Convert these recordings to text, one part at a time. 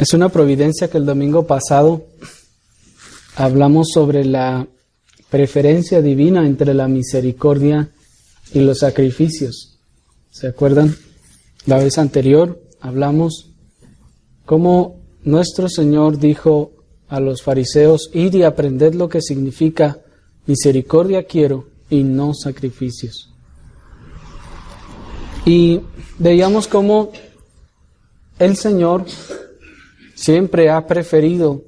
Es una providencia que el domingo pasado hablamos sobre la preferencia divina entre la misericordia y los sacrificios. ¿Se acuerdan? La vez anterior hablamos cómo nuestro Señor dijo a los fariseos: id y aprended lo que significa misericordia quiero y no sacrificios. Y veíamos cómo el Señor siempre ha preferido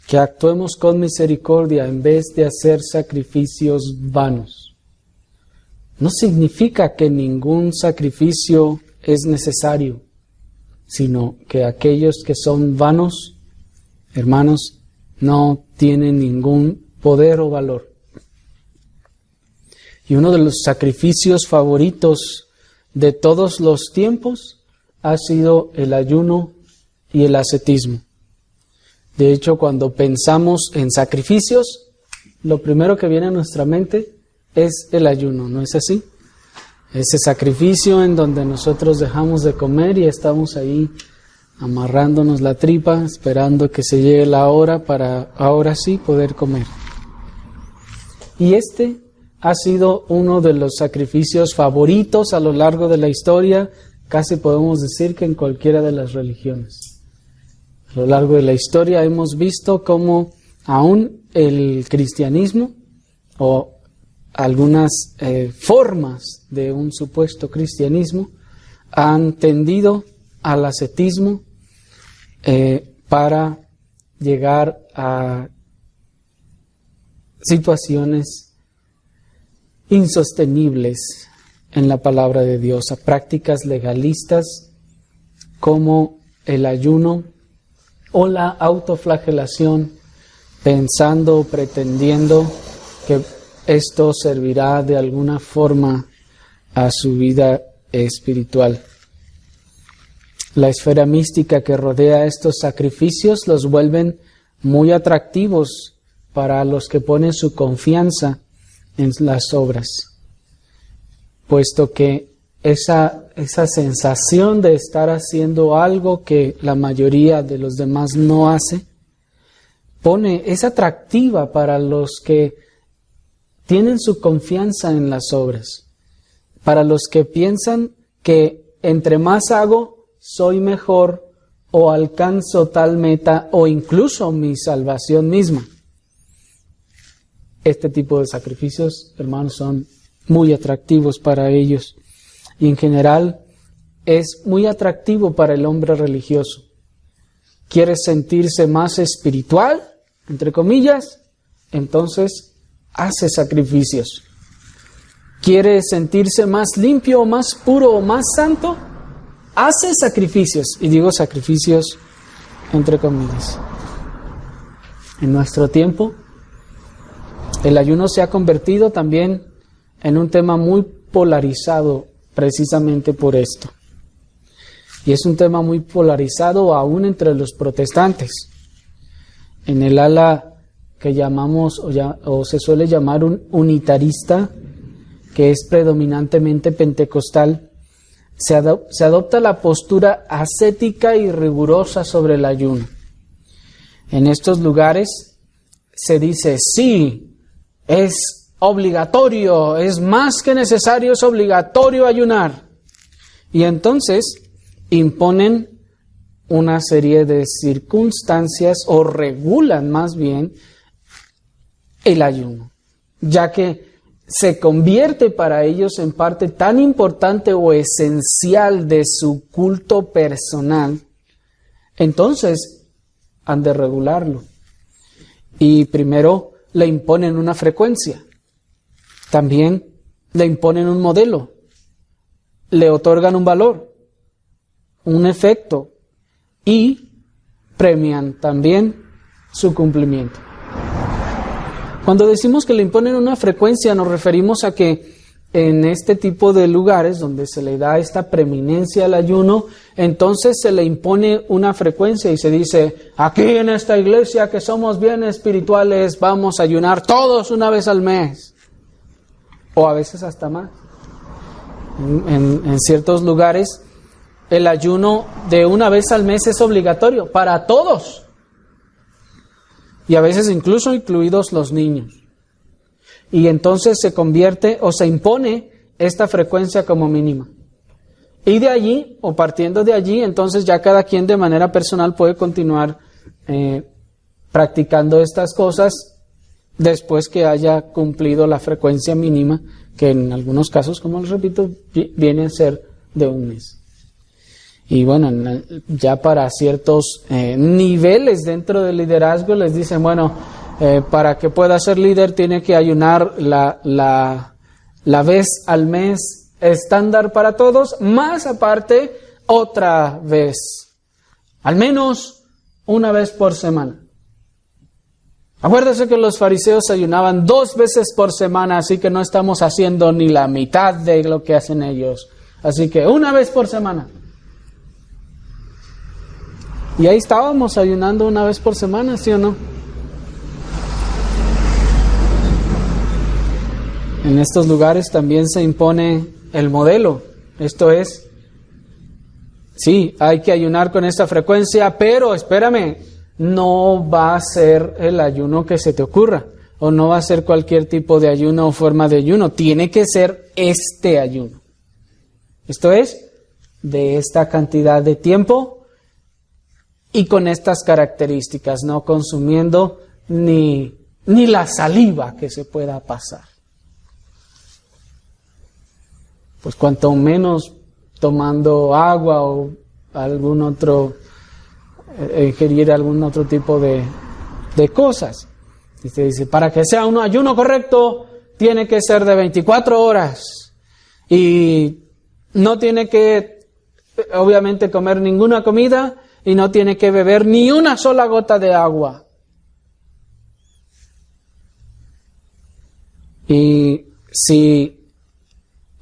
que actuemos con misericordia en vez de hacer sacrificios vanos. No significa que ningún sacrificio es necesario, sino que aquellos que son vanos, hermanos, no tienen ningún poder o valor. Y uno de los sacrificios favoritos de todos los tiempos ha sido el ayuno y el ascetismo. De hecho, cuando pensamos en sacrificios, lo primero que viene a nuestra mente es el ayuno, ¿no es así? Ese sacrificio en donde nosotros dejamos de comer y estamos ahí amarrándonos la tripa, esperando que se llegue la hora para ahora sí poder comer. Y este ha sido uno de los sacrificios favoritos a lo largo de la historia, casi podemos decir que en cualquiera de las religiones. A lo largo de la historia hemos visto cómo aún el cristianismo o algunas formas de un supuesto cristianismo han tendido al ascetismo para llegar a situaciones insostenibles en la palabra de Dios, a prácticas legalistas como el ayuno o la autoflagelación, pensando o pretendiendo que esto servirá de alguna forma a su vida espiritual. La esfera mística que rodea estos sacrificios los vuelven muy atractivos para los que ponen su confianza en las obras, puesto que esa sensación de estar haciendo algo que la mayoría de los demás no hace, es atractiva para los que tienen su confianza en las obras, para los que piensan que entre más hago, soy mejor o alcanzo tal meta o incluso mi salvación misma. Este tipo de sacrificios, hermanos, son muy atractivos para ellos y en general es muy atractivo para el hombre religioso. ¿Quiere sentirse más espiritual, entre comillas? Entonces hace sacrificios. ¿Quiere sentirse más limpio, más puro o más santo? Hace sacrificios, y digo sacrificios entre comillas. En nuestro tiempo, el ayuno se ha convertido también en un tema muy polarizado precisamente por esto. Y es un tema muy polarizado aún entre los protestantes. En el ala que llamamos o se suele llamar un unitarista, que es predominantemente pentecostal, se adopta la postura ascética y rigurosa sobre el ayuno. En estos lugares se dice, sí, es obligatorio, es más que necesario, es obligatorio ayunar. Y entonces imponen una serie de circunstancias o regulan más bien el ayuno, ya que se convierte para ellos en parte tan importante o esencial de su culto personal, entonces han de regularlo. Y primero le imponen una frecuencia, también le imponen un modelo, le otorgan un valor, un efecto y premian también su cumplimiento. Cuando decimos que le imponen una frecuencia, nos referimos a que en este tipo de lugares donde se le da esta preeminencia al ayuno, entonces se le impone una frecuencia y se dice, aquí en esta iglesia que somos bien espirituales, vamos a ayunar todos una vez al mes, o a veces hasta más. En ciertos lugares el ayuno de una vez al mes es obligatorio para todos. Y a veces incluso incluidos los niños. Y entonces se convierte o se impone esta frecuencia como mínima. Y de allí, o partiendo de allí, entonces ya cada quien de manera personal puede continuar practicando estas cosas después que haya cumplido la frecuencia mínima, que en algunos casos, como les repito, viene a ser de un mes. Y bueno, ya para ciertos niveles dentro del liderazgo les dicen, bueno, para que pueda ser líder tiene que ayunar la vez al mes estándar para todos, más aparte otra vez, al menos una vez por semana. Acuérdese que los fariseos ayunaban 2 veces por semana, así que no estamos haciendo ni la mitad de lo que hacen ellos. Así que una vez por semana. Y ahí estábamos ayunando una vez por semana, ¿sí o no? En estos lugares también se impone el modelo. Esto es, sí, hay que ayunar con esta frecuencia, pero espérame, no va a ser el ayuno que se te ocurra, o no va a ser cualquier tipo de ayuno o forma de ayuno. Tiene que ser este ayuno. Esto es, de esta cantidad de tiempo y con estas características, no consumiendo ni la saliva que se pueda pasar. Pues cuanto menos tomando agua o algún otro, ingerir algún otro tipo de cosas. Y se dice, para que sea un ayuno correcto, tiene que ser de 24 horas. Y no tiene que, obviamente, comer ninguna comida y no tiene que beber ni una sola gota de agua. Y si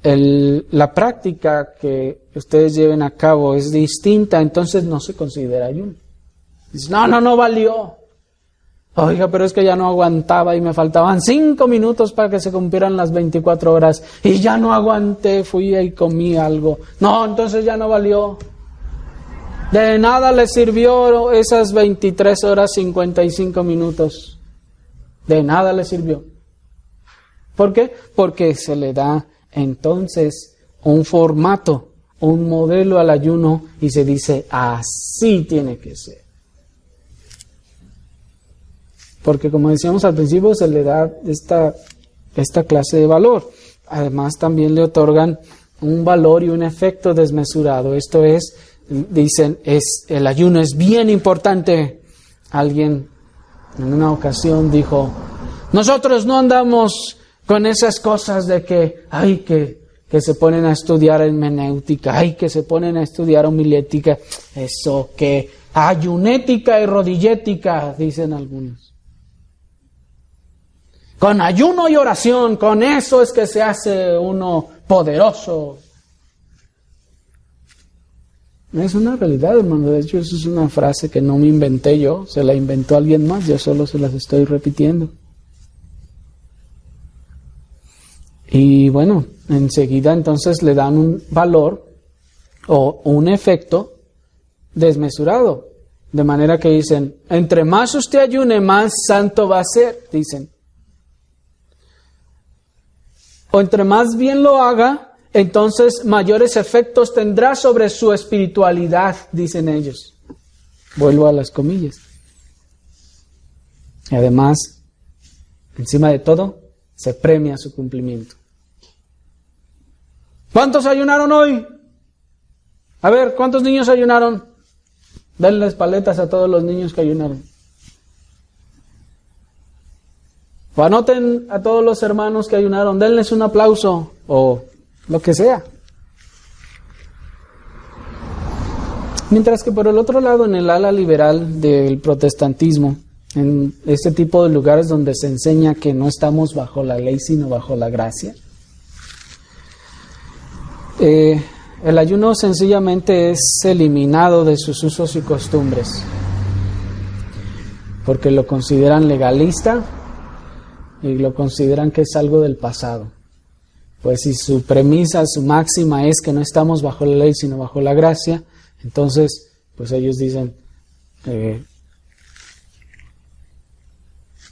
la práctica que ustedes lleven a cabo es distinta, entonces no se considera ayuno. Dice, no valió. Oiga, pero es que ya no aguantaba y me faltaban 5 minutos para que se cumplieran las 24 horas y ya no aguanté, fui y comí algo. No, entonces ya no valió. De nada le sirvió esas 23 horas 55 minutos. De nada le sirvió. ¿Por qué? Porque se le da entonces un formato, un modelo al ayuno y se dice, así tiene que ser. Porque como decíamos al principio, se le da esta clase de valor. Además también le otorgan un valor y un efecto desmesurado. Esto es, dicen, el ayuno es bien importante. Alguien en una ocasión dijo, nosotros no andamos con esas cosas de que se ponen a estudiar hermenéutica, que se ponen a estudiar homilética, eso que ayunética y rodillética, dicen algunos. Con ayuno y oración, con eso es que se hace uno poderoso. Es una realidad, hermano. De hecho, eso es una frase que no me inventé yo, se la inventó alguien más, yo solo se las estoy repitiendo. Y bueno, enseguida entonces le dan un valor o un efecto desmesurado. De manera que dicen, entre más usted ayune, más santo va a ser, dicen. O entre más bien lo haga, entonces mayores efectos tendrá sobre su espiritualidad, dicen ellos. Vuelvo a las comillas. Y además, encima de todo, se premia su cumplimiento. ¿Cuántos ayunaron hoy? A ver, ¿cuántos niños ayunaron? Denles paletas a todos los niños que ayunaron. O anoten a todos los hermanos que ayunaron, denles un aplauso o lo que sea. Mientras que por el otro lado, en el ala liberal del protestantismo, en este tipo de lugares donde se enseña que no estamos bajo la ley sino bajo la gracia, el ayuno sencillamente es eliminado de sus usos y costumbres porque lo consideran legalista y lo consideran que es algo del pasado. pues si su premisa, su máxima es que no estamos bajo la ley sino bajo la gracia, entonces pues ellos dicen,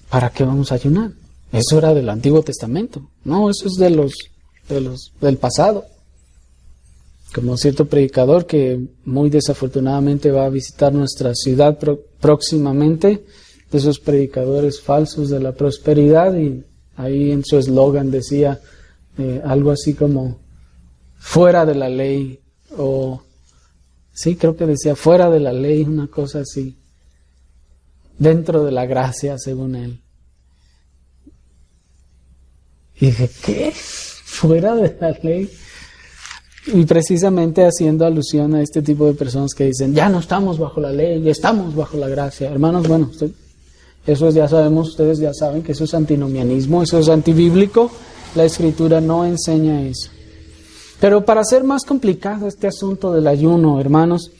¿para qué vamos a ayunar? Eso era del Antiguo Testamento. No, eso es del pasado. Como cierto predicador que muy desafortunadamente va a visitar nuestra ciudad próximamente, de esos predicadores falsos de la prosperidad, y ahí en su eslogan decía algo así como fuera de la ley, o sí, creo que decía fuera de la ley, una cosa así, dentro de la gracia, según él. Y dije, ¿qué? ¿Fuera de la ley? Y precisamente haciendo alusión a este tipo de personas que dicen, ya no estamos bajo la ley, ya estamos bajo la gracia. Hermanos, bueno, eso ya sabemos, ustedes ya saben que eso es antinomianismo, eso es antibíblico, la Escritura no enseña eso. Pero para hacer más complicado este asunto del ayuno, hermanos,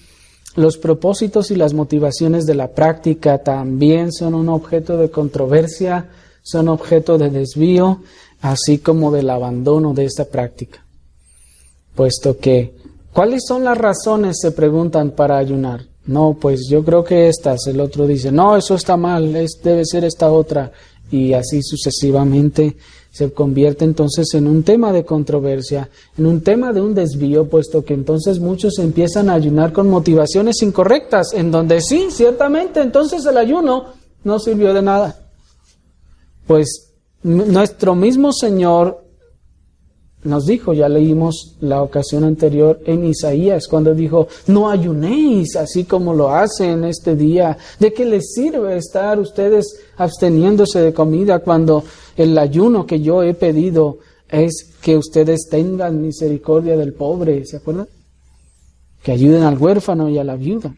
los propósitos y las motivaciones de la práctica también son un objeto de controversia, son objeto de desvío, así como del abandono de esta práctica. Puesto que, ¿cuáles son las razones, se preguntan, para ayunar? No, pues yo creo que estas. El otro dice, no, eso está mal, debe ser esta otra. Y así sucesivamente se convierte entonces en un tema de controversia, en un tema de un desvío, puesto que entonces muchos empiezan a ayunar con motivaciones incorrectas, en donde sí, ciertamente, entonces el ayuno no sirvió de nada. Pues nuestro mismo Señor nos dijo, ya leímos la ocasión anterior en Isaías, cuando dijo, no ayunéis así como lo hacen este día. ¿De qué les sirve estar ustedes absteniéndose de comida cuando el ayuno que yo he pedido es que ustedes tengan misericordia del pobre? ¿Se acuerdan? Que ayuden al huérfano y a la viuda.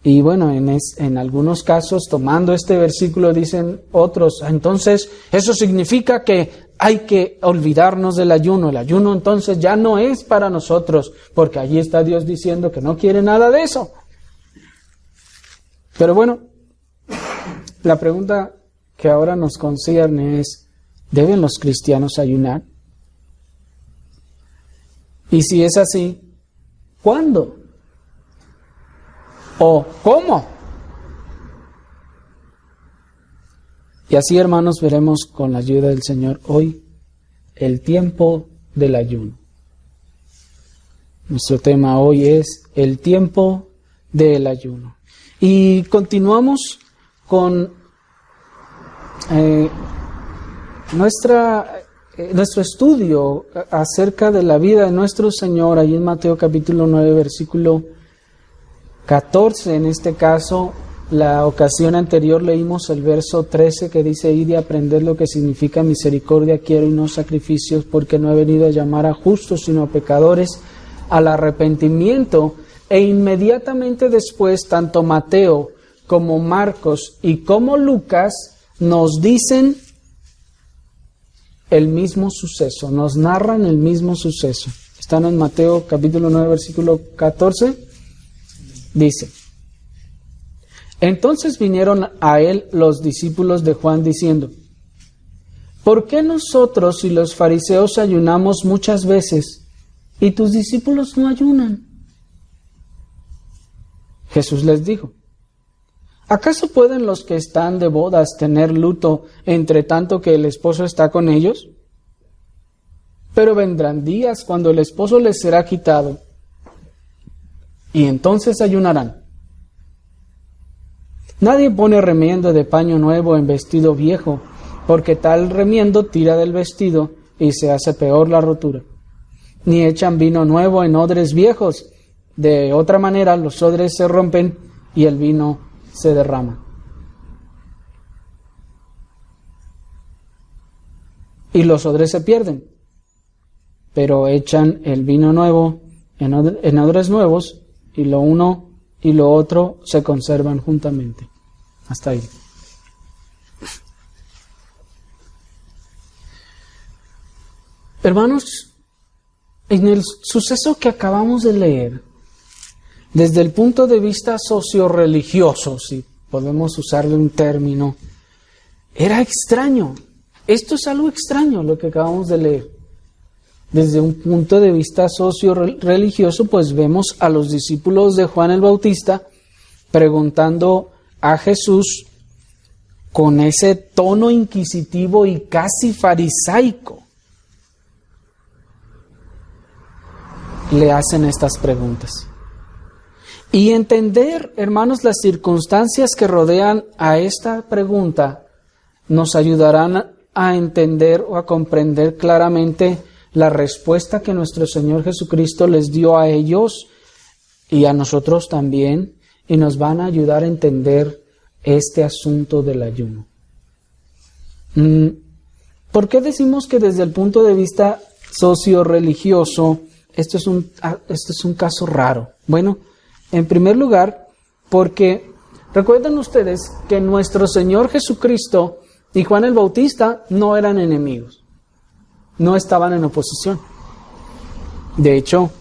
Y bueno, en algunos casos, tomando este versículo, dicen otros, entonces eso significa que hay que olvidarnos del ayuno. El ayuno entonces ya no es para nosotros, porque allí está Dios diciendo que no quiere nada de eso. Pero bueno, la pregunta que ahora nos concierne es, ¿deben los cristianos ayunar? Y si es así, ¿cuándo? ¿O cómo? Y así, hermanos, veremos con la ayuda del Señor hoy el tiempo del ayuno. Nuestro tema hoy es el tiempo del ayuno. Y continuamos con nuestro estudio acerca de la vida de nuestro Señor, ahí en Mateo capítulo 9, versículo 14, en este caso. La ocasión anterior leímos el verso 13 que dice, id y aprended lo que significa misericordia quiero y no sacrificios, porque no he venido a llamar a justos sino a pecadores al arrepentimiento. E inmediatamente después, tanto Mateo como Marcos y como Lucas nos dicen el mismo suceso, nos narran el mismo suceso. Están en Mateo capítulo 9, versículo 14, dice, entonces vinieron a él los discípulos de Juan diciendo, ¿por qué nosotros y los fariseos ayunamos muchas veces y tus discípulos no ayunan? Jesús les dijo, ¿acaso pueden los que están de bodas tener luto entre tanto que el esposo está con ellos? Pero vendrán días cuando el esposo les será quitado y entonces ayunarán. Nadie pone remiendo de paño nuevo en vestido viejo, porque tal remiendo tira del vestido y se hace peor la rotura. Ni echan vino nuevo en odres viejos, de otra manera los odres se rompen y el vino se derrama. Y los odres se pierden, pero echan el vino nuevo en odres nuevos y lo uno y lo otro se conservan juntamente. Hasta ahí. Hermanos, en el suceso que acabamos de leer, desde el punto de vista socio-religioso, si podemos usarle un término, era extraño. Esto es algo extraño lo que acabamos de leer. desde un punto de vista socio-religioso, pues vemos a los discípulos de Juan el Bautista preguntando a Jesús con ese tono inquisitivo y casi farisaico. Le hacen estas preguntas. Y entender, hermanos, las circunstancias que rodean a esta pregunta nos ayudarán a entender o a comprender claramente la respuesta que nuestro Señor Jesucristo les dio a ellos y a nosotros también, y nos van a ayudar a entender este asunto del ayuno. ¿Por qué decimos que desde el punto de vista socio-religioso esto es un caso raro? Bueno, en primer lugar, porque recuerden ustedes que nuestro Señor Jesucristo y Juan el Bautista no eran enemigos, no estaban en oposición. De hecho,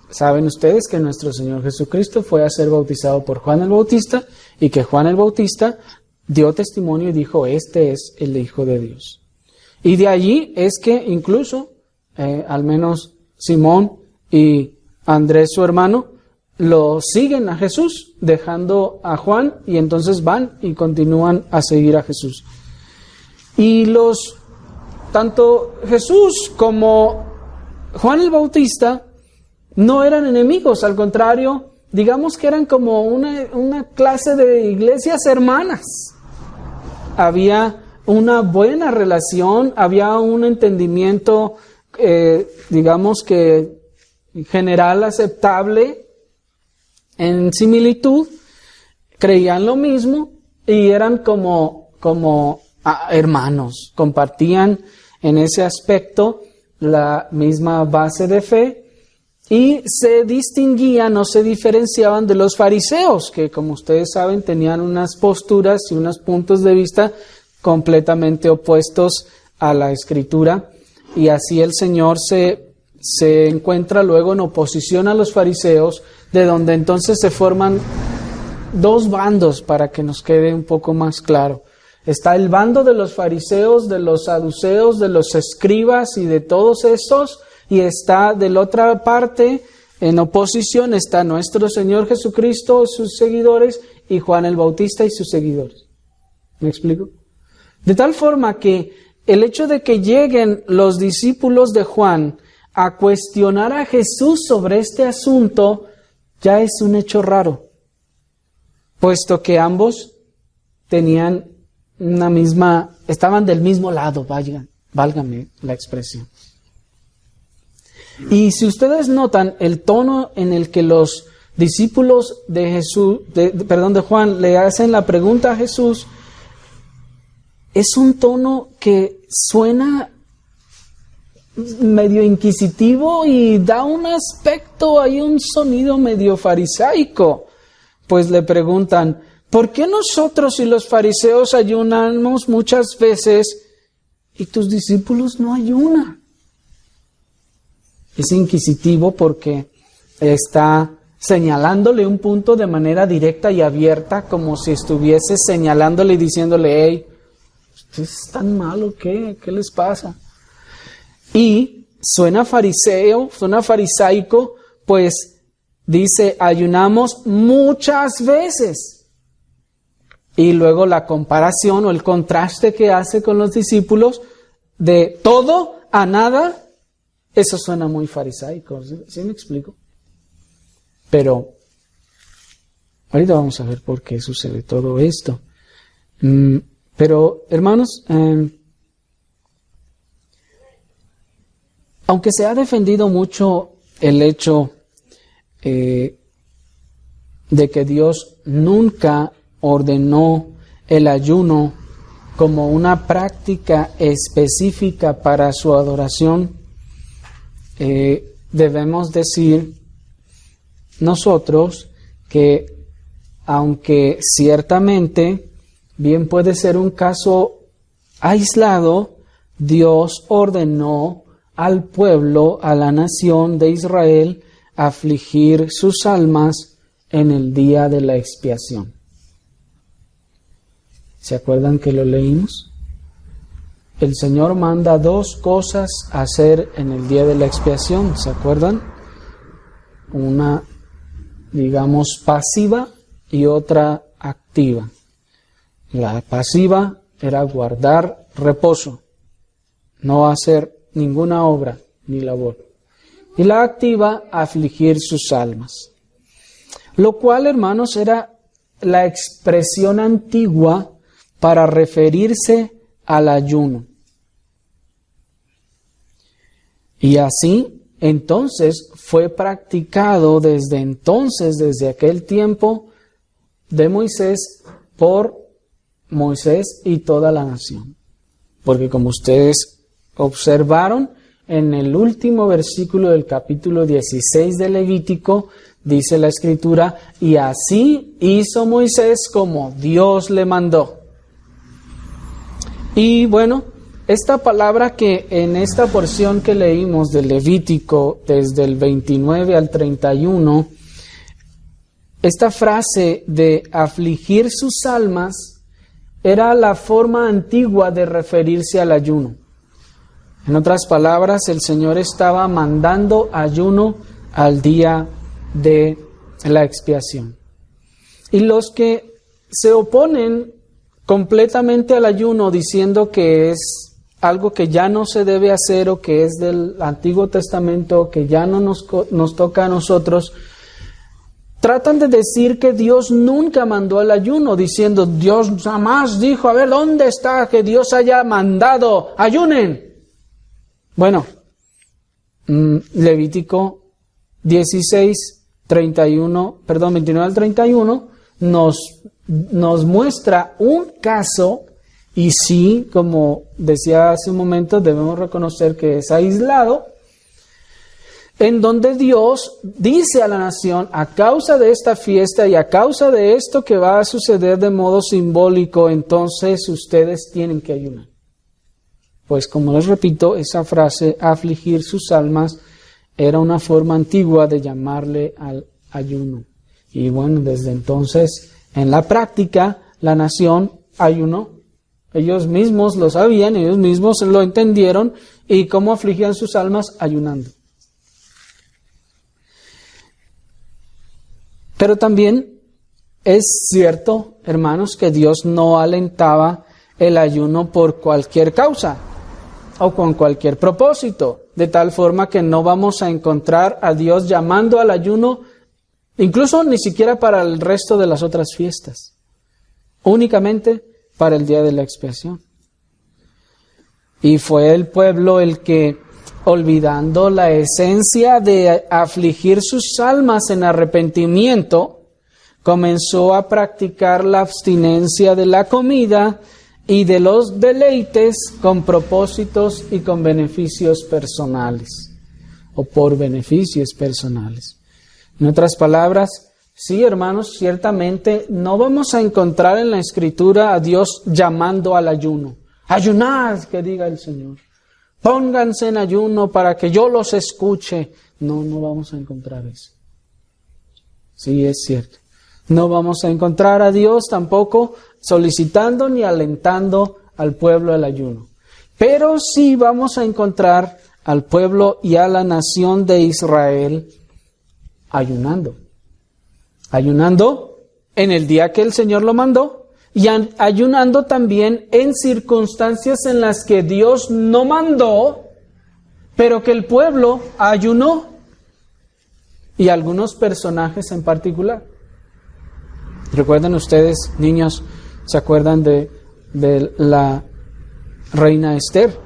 saben ustedes que nuestro Señor Jesucristo fue a ser bautizado por Juan el Bautista y que Juan el Bautista dio testimonio y dijo: este es el Hijo de Dios. Y de allí es que incluso, al menos Simón y Andrés, su hermano, lo siguen a Jesús, dejando a Juan, y entonces van y continúan a seguir a Jesús. Y tanto Jesús como Juan el Bautista no eran enemigos, al contrario, digamos que eran como una clase de iglesias hermanas. Había una buena relación, había un entendimiento, digamos que general aceptable, en similitud, creían lo mismo y eran como hermanos, compartían en ese aspecto la misma base de fe y se distinguían o se diferenciaban de los fariseos, que como ustedes saben tenían unas posturas y unos puntos de vista completamente opuestos a la Escritura, y así el Señor se encuentra luego en oposición a los fariseos, de donde entonces se forman dos bandos, para que nos quede un poco más claro. Está el bando de los fariseos, de los saduceos, de los escribas y de todos esos, y está de la otra parte, en oposición, está nuestro Señor Jesucristo, sus seguidores, y Juan el Bautista y sus seguidores. ¿Me explico? De tal forma que el hecho de que lleguen los discípulos de Juan a cuestionar a Jesús sobre este asunto ya es un hecho raro, puesto que ambos tenían estaban del mismo lado, válgame la expresión. Y si ustedes notan el tono en el que los discípulos de Juan le hacen la pregunta a Jesús, es un tono que suena medio inquisitivo y da un aspecto, hay un sonido medio farisaico. Pues le preguntan: ¿por qué nosotros y los fariseos ayunamos muchas veces y tus discípulos no ayunan? Es inquisitivo porque está señalándole un punto de manera directa y abierta, como si estuviese señalándole y diciéndole: hey, ¿ustedes están mal o qué? ¿Qué les pasa? Y suena farisaico, pues dice: ayunamos muchas veces. Y luego la comparación o el contraste que hace con los discípulos de todo a nada, eso suena muy farisaico. ¿Sí me explico? Pero ahorita vamos a ver por qué sucede todo esto. Pero, hermanos, aunque se ha defendido mucho el hecho de que Dios nunca ordenó el ayuno como una práctica específica para su adoración, debemos decir nosotros que, aunque ciertamente bien puede ser un caso aislado, Dios ordenó al pueblo, a la nación de Israel, afligir sus almas en el día de la expiación. ¿Se acuerdan que lo leímos? el Señor manda dos cosas a hacer en el día de la expiación, ¿se acuerdan? Una, digamos, pasiva y otra activa. La pasiva era guardar reposo, no hacer ninguna obra ni labor. Y la activa, afligir sus almas. Lo cual, hermanos, era la expresión antigua para referirse al ayuno. Y así, entonces, fue practicado desde aquel tiempo de Moisés, por Moisés y toda la nación. Porque como ustedes observaron, en el último versículo del capítulo 16 de Levítico, dice la Escritura, y así hizo Moisés como Dios le mandó. Y bueno, esta palabra que en esta porción que leímos de Levítico, desde el 29 al 31, esta frase de afligir sus almas era la forma antigua de referirse al ayuno. En otras palabras, el Señor estaba mandando ayuno al día de la expiación. Y los que se oponen completamente al ayuno, diciendo que es algo que ya no se debe hacer o que es del Antiguo Testamento, que ya no nos toca a nosotros, tratan de decir que Dios nunca mandó el ayuno, diciendo, Dios jamás dijo, a ver, ¿dónde está que Dios haya mandado? ¡Ayunen! Bueno, Levítico 29 al 31, nos muestra un caso, y sí, como decía hace un momento, debemos reconocer que es aislado, en donde Dios dice a la nación, a causa de esta fiesta y a causa de esto que va a suceder de modo simbólico, entonces ustedes tienen que ayunar. Pues como les repito, esa frase, afligir sus almas, era una forma antigua de llamarle al ayuno. Y bueno, desde entonces, en la práctica, la nación ayunó. Ellos mismos lo sabían, ellos mismos lo entendieron, y cómo afligían sus almas ayunando. Pero también es cierto, hermanos, que Dios no alentaba el ayuno por cualquier causa o con cualquier propósito, de tal forma que no vamos a encontrar a Dios llamando al ayuno, incluso ni siquiera para el resto de las otras fiestas, únicamente para el día de la expiación. Y fue el pueblo el que, olvidando la esencia de afligir sus almas en arrepentimiento, comenzó a practicar la abstinencia de la comida y de los deleites con propósitos y con beneficios personales, o por beneficios personales. En otras palabras, sí, hermanos, ciertamente no vamos a encontrar en la Escritura a Dios llamando al ayuno. Ayunad, que diga el Señor. Pónganse en ayuno para que yo los escuche. No vamos a encontrar eso. Sí, es cierto. No vamos a encontrar a Dios tampoco solicitando ni alentando al pueblo al ayuno. Pero sí vamos a encontrar al pueblo y a la nación de Israel ayunando. Ayunando en el día que el Señor lo mandó y ayunando también en circunstancias en las que Dios no mandó, pero que el pueblo ayunó, y algunos personajes en particular. ¿Recuerdan ustedes, niños, se acuerdan de la reina Esther?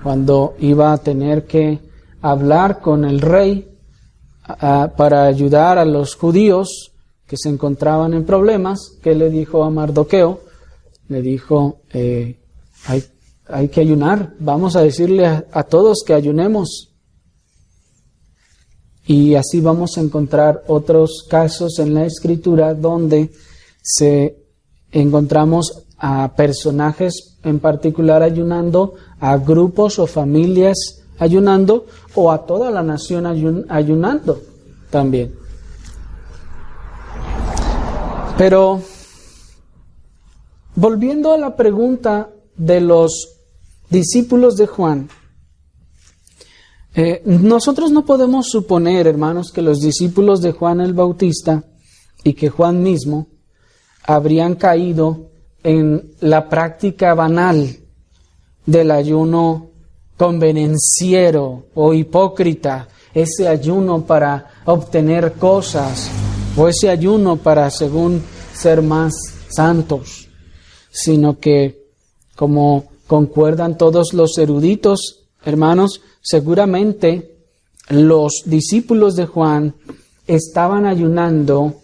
Cuando iba a tener que hablar con el rey para ayudar a los judíos que se encontraban en problemas, ¿qué le dijo a Mardoqueo? Le dijo, hay que ayunar, vamos a decirle a todos que ayunemos. Y así vamos a encontrar otros casos en la Escritura donde encontramos a personajes en particular ayunando, a grupos o familias ayunando, o a toda la nación ayunando también. Pero volviendo a la pregunta de los discípulos de Juan. Nosotros no podemos suponer, hermanos, que los discípulos de Juan el Bautista y que Juan mismo habrían caído en la práctica banal del ayuno convenenciero o hipócrita, ese ayuno para obtener cosas o ese ayuno para, según, ser más santos, sino que, como concuerdan todos los eruditos, hermanos, seguramente los discípulos de Juan estaban ayunando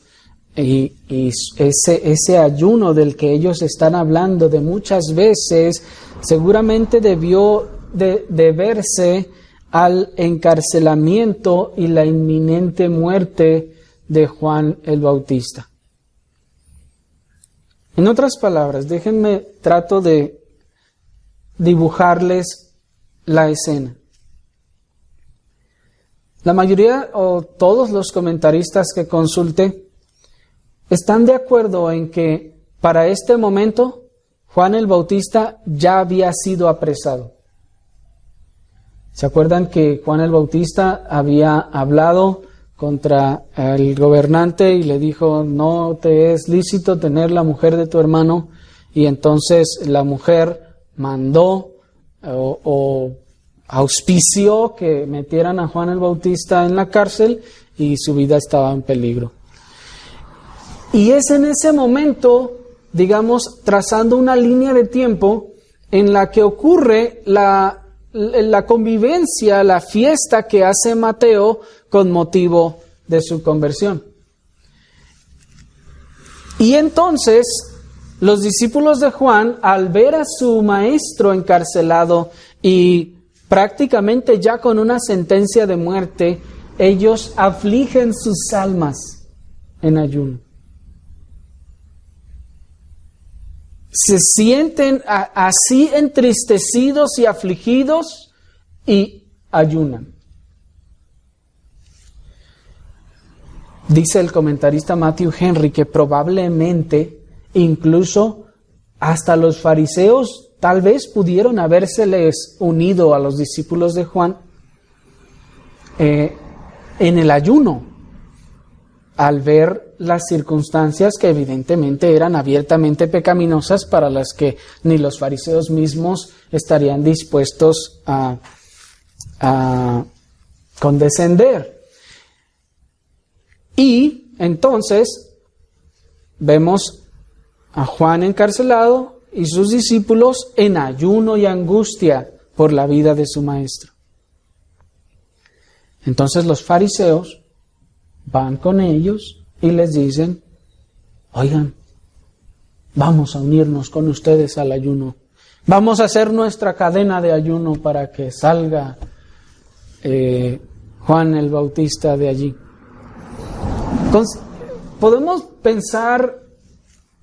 y ese ayuno del que ellos están hablando de muchas veces seguramente debió de deberse al encarcelamiento y la inminente muerte de Juan el Bautista. En otras palabras, trato de dibujarles la escena. La mayoría o todos los comentaristas que consulté están de acuerdo en que para este momento Juan el Bautista ya había sido apresado. ¿Se acuerdan que Juan el Bautista había hablado contra el gobernante y le dijo: no te es lícito tener la mujer de tu hermano? Y entonces la mujer mandó o auspició que metieran a Juan el Bautista en la cárcel y su vida estaba en peligro. Y es en ese momento, digamos, trazando una línea de tiempo en la que ocurre la convivencia, la fiesta que hace Mateo con motivo de su conversión. Y entonces los discípulos de Juan, al ver a su maestro encarcelado y prácticamente ya con una sentencia de muerte, ellos afligen sus almas en ayuno. Se sienten así entristecidos y afligidos y ayunan. Dice el comentarista Matthew Henry que probablemente incluso hasta los fariseos tal vez pudieron habérseles unido a los discípulos de Juan en el ayuno, al ver las circunstancias que evidentemente eran abiertamente pecaminosas para las que ni los fariseos mismos estarían dispuestos a condescender. Y entonces vemos a Juan encarcelado y sus discípulos en ayuno y angustia por la vida de su maestro. Entonces los fariseos van con ellos y les dicen: oigan, vamos a unirnos con ustedes al ayuno. Vamos a hacer nuestra cadena de ayuno para que salga Juan el Bautista de allí. Entonces, podemos pensar,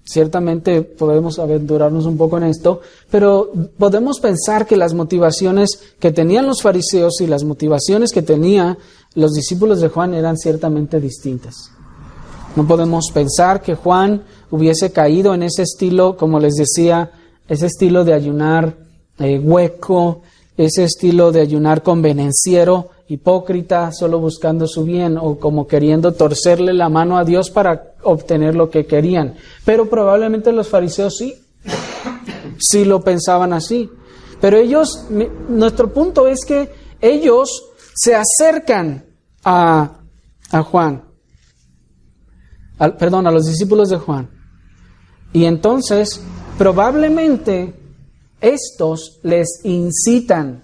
ciertamente podemos aventurarnos un poco en esto, pero podemos pensar que las motivaciones que tenían los fariseos y las motivaciones que tenían los discípulos de Juan eran ciertamente distintas. No podemos pensar que Juan hubiese caído en ese estilo, como les decía, ese estilo de ayunar hueco, ese estilo de ayunar convenenciero, hipócrita, solo buscando su bien, o como queriendo torcerle la mano a Dios para obtener lo que querían. Pero probablemente los fariseos sí lo pensaban así. Pero ellos, nuestro punto es que ellos se acercan a Juan, a los discípulos de Juan. Y entonces, probablemente, estos les incitan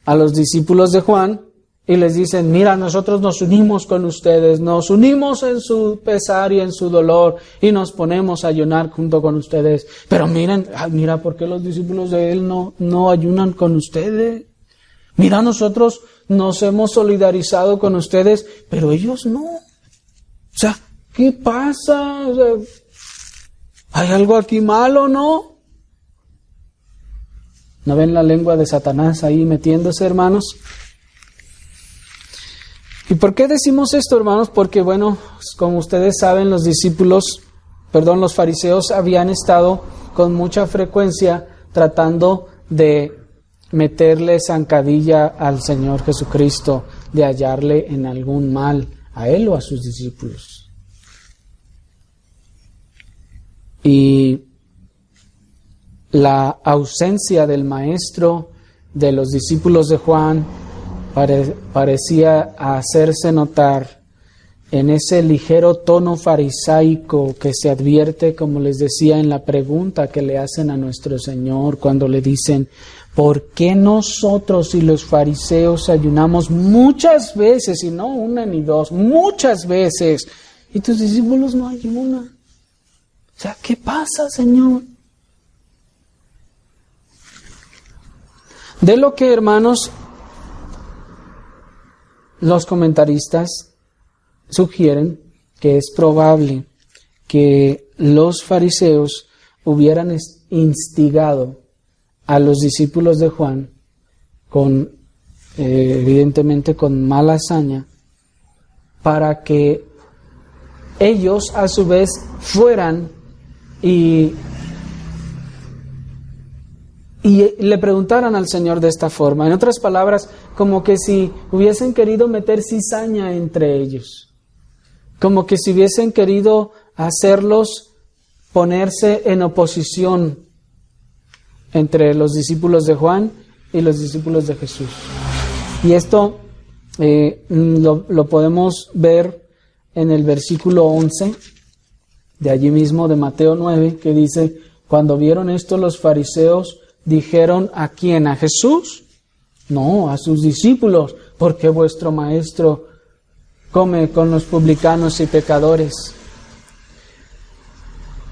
a los discípulos de Juan y les dicen: mira, nosotros nos unimos con ustedes, nos unimos en su pesar y en su dolor y nos ponemos a ayunar junto con ustedes. Pero mira por qué los discípulos de él no ayunan con ustedes. Mira, nosotros nos hemos solidarizado con ustedes, pero ellos no. O sea, ¿qué pasa? O sea, ¿hay algo aquí malo, no? ¿No ven la lengua de Satanás ahí metiéndose, hermanos? ¿Y por qué decimos esto, hermanos? Porque, bueno, como ustedes saben, los fariseos habían estado con mucha frecuencia tratando de meterle zancadilla al Señor Jesucristo, de hallarle en algún mal a Él o a sus discípulos. Y la ausencia del Maestro de los discípulos de Juan parecía hacerse notar en ese ligero tono farisaico que se advierte, como les decía, en la pregunta que le hacen a nuestro Señor cuando le dicen: ¿por qué nosotros y los fariseos ayunamos muchas veces, y no una ni dos, muchas veces, y tus discípulos no ayunan? O sea, ¿qué pasa, Señor? De lo que, hermanos, los comentaristas sugieren que es probable que los fariseos hubieran instigado a los discípulos de Juan evidentemente con mala hazaña, para que ellos a su vez fueran y le preguntaran al Señor de esta forma. En otras palabras, como que si hubiesen querido meter cizaña entre ellos, como que si hubiesen querido hacerlos ponerse en oposición entre los discípulos de Juan y los discípulos de Jesús. Y esto lo podemos ver en el versículo 11 de allí mismo de Mateo 9, que dice: cuando vieron esto, los fariseos dijeron, ¿a quién? ¿A Jesús? No, a sus discípulos. ¿Por qué vuestro maestro come con los publicanos y pecadores?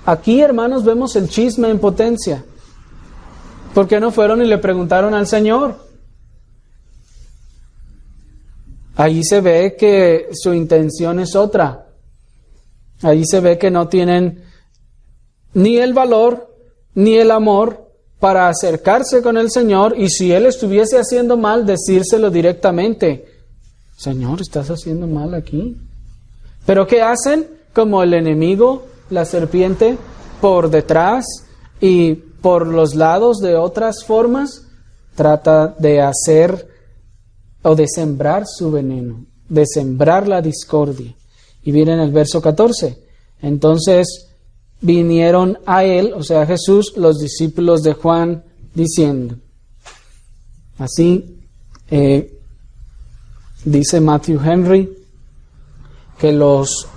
Aquí, hermanos, vemos el chisme en potencia. ¿Por qué no fueron y le preguntaron al Señor? Allí se ve que su intención es otra. Allí se ve que no tienen ni el valor ni el amor para acercarse con el Señor, y si Él estuviese haciendo mal, decírselo directamente: Señor, estás haciendo mal aquí. Pero ¿qué hacen? Como el enemigo, la serpiente, por detrás y por los lados de otras formas, trata de hacer o de sembrar su veneno, de sembrar la discordia. Y viene en el verso 14. Entonces vinieron a él, o sea, a Jesús, los discípulos de Juan, diciendo. Así dice Matthew Henry que los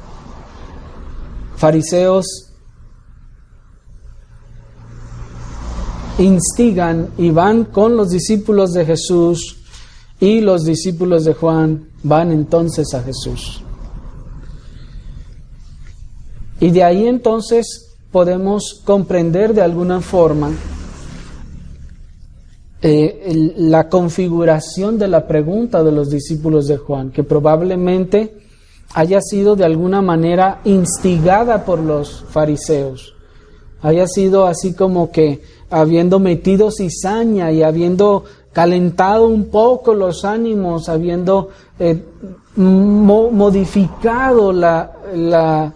fariseos instigan y van con los discípulos de Jesús, y los discípulos de Juan van entonces a Jesús. Y de ahí entonces podemos comprender de alguna forma la configuración de la pregunta de los discípulos de Juan, que probablemente haya sido de alguna manera instigada por los fariseos, haya sido así como que habiendo metido cizaña y habiendo calentado un poco los ánimos, habiendo modificado la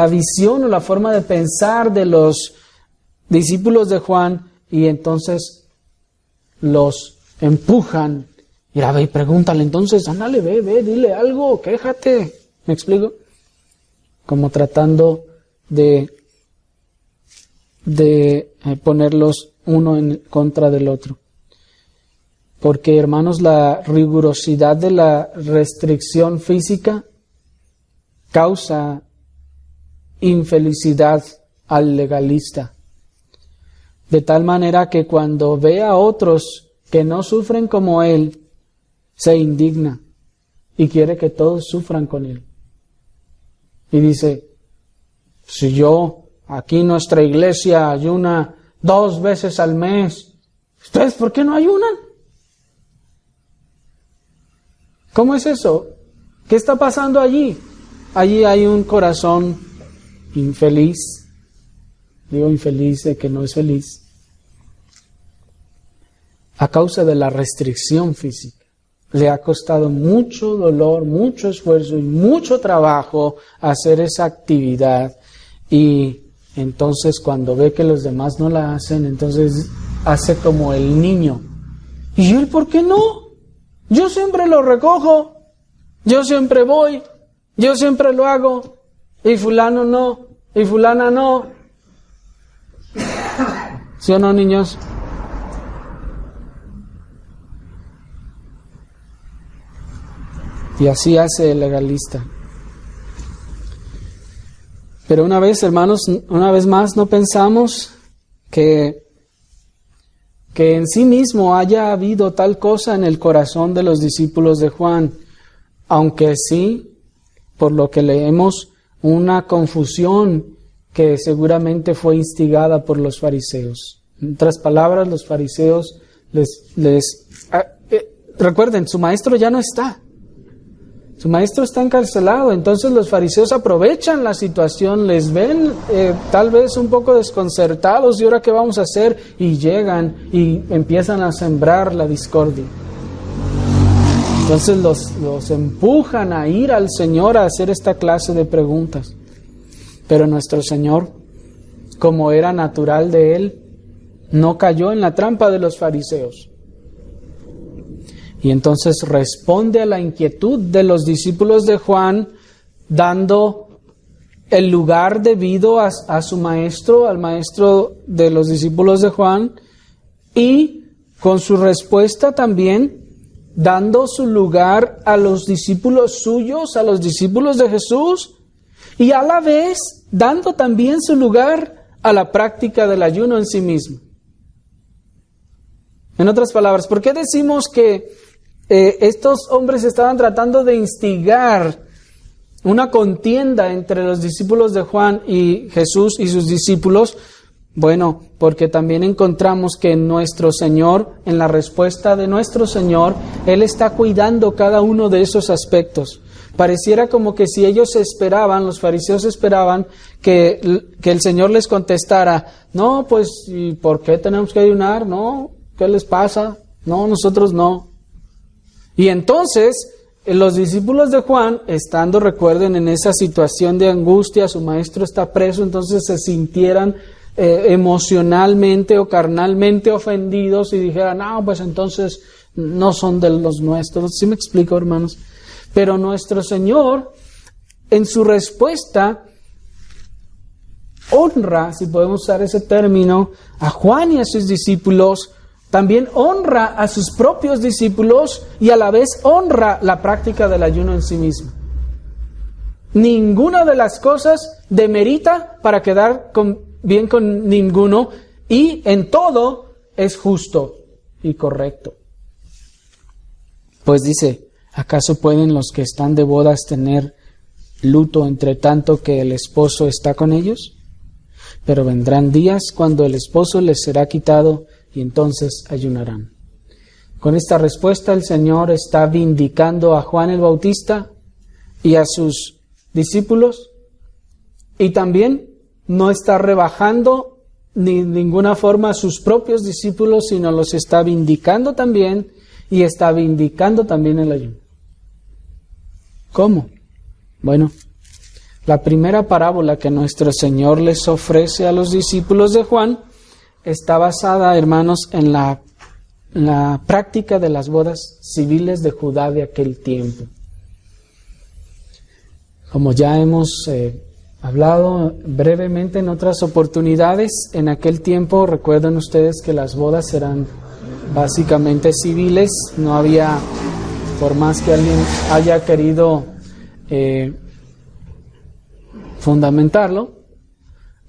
visión o la forma de pensar de los discípulos de Juan, y entonces los empujan. Mira, ve y pregúntale entonces, ándale, ve, dile algo, quéjate. ¿Me explico? Como tratando de ponerlos uno en contra del otro. Porque, hermanos, la rigurosidad de la restricción física causa infelicidad al legalista. De tal manera que cuando ve a otros que no sufren como él, se indigna y quiere que todos sufran con él. Y dice: si yo, aquí nuestra iglesia ayuna 2 veces al mes, ¿ustedes por qué no ayunan? ¿Cómo es eso? ¿Qué está pasando allí? Allí hay un corazón infeliz. Digo infeliz de que no es feliz, a causa de la restricción física. Le ha costado mucho dolor, mucho esfuerzo y mucho trabajo hacer esa actividad, y entonces cuando ve que los demás no la hacen, entonces hace como el niño. ¿Y él por qué no? Yo siempre lo recojo, yo siempre voy, yo siempre lo hago, y fulano no, y fulana no. ¿Sí o no, niños? Y así hace el legalista. Pero una vez, hermanos, una vez más, no pensamos que en sí mismo haya habido tal cosa en el corazón de los discípulos de Juan, aunque sí, por lo que leemos, una confusión que seguramente fue instigada por los fariseos. En otras palabras, los fariseos recuerden, su maestro ya no está. Su maestro está encarcelado, entonces los fariseos aprovechan la situación, les ven tal vez un poco desconcertados, ¿y ahora qué vamos a hacer? Y llegan y empiezan a sembrar la discordia. Entonces los empujan a ir al Señor a hacer esta clase de preguntas. Pero nuestro Señor, como era natural de Él, no cayó en la trampa de los fariseos. Y entonces responde a la inquietud de los discípulos de Juan, dando el lugar debido a su maestro, al maestro de los discípulos de Juan, y con su respuesta también dando su lugar a los discípulos suyos, a los discípulos de Jesús, y a la vez dando también su lugar a la práctica del ayuno en sí mismo. En otras palabras, ¿por qué decimos que estos hombres estaban tratando de instigar una contienda entre los discípulos de Juan y Jesús y sus discípulos? Bueno, porque también encontramos que nuestro Señor, en la respuesta de nuestro Señor, Él está cuidando cada uno de esos aspectos. Pareciera como que si ellos esperaban, los fariseos esperaban que el Señor les contestara, no, pues, ¿y por qué tenemos que ayunar? No, ¿qué les pasa? No, nosotros no. Y entonces, los discípulos de Juan, estando, recuerden, en esa situación de angustia, su maestro está preso, entonces se sintieran emocionalmente o carnalmente ofendidos y dijeran, no, pues entonces no son de los nuestros. ¿Sí me explico, hermanos? Pero nuestro Señor, en su respuesta, honra, si podemos usar ese término, a Juan y a sus discípulos. También honra a sus propios discípulos y a la vez honra la práctica del ayuno en sí mismo. Ninguna de las cosas demerita para quedar bien con ninguno, y en todo es justo y correcto. Pues dice, ¿acaso pueden los que están de bodas tener luto entre tanto que el esposo está con ellos? Pero vendrán días cuando el esposo les será quitado y entonces ayunarán. Con esta respuesta el Señor está vindicando a Juan el Bautista y a sus discípulos, y también no está rebajando ni de ninguna forma a sus propios discípulos, sino los está vindicando también, y está vindicando también el ayuno. ¿Cómo? Bueno, la primera parábola que nuestro Señor les ofrece a los discípulos de Juan está basada, hermanos, en la práctica de las bodas civiles de Judá de aquel tiempo. Como ya hemos hablado brevemente en otras oportunidades, en aquel tiempo, recuerden ustedes que las bodas eran básicamente civiles. No había, por más que alguien haya querido fundamentarlo,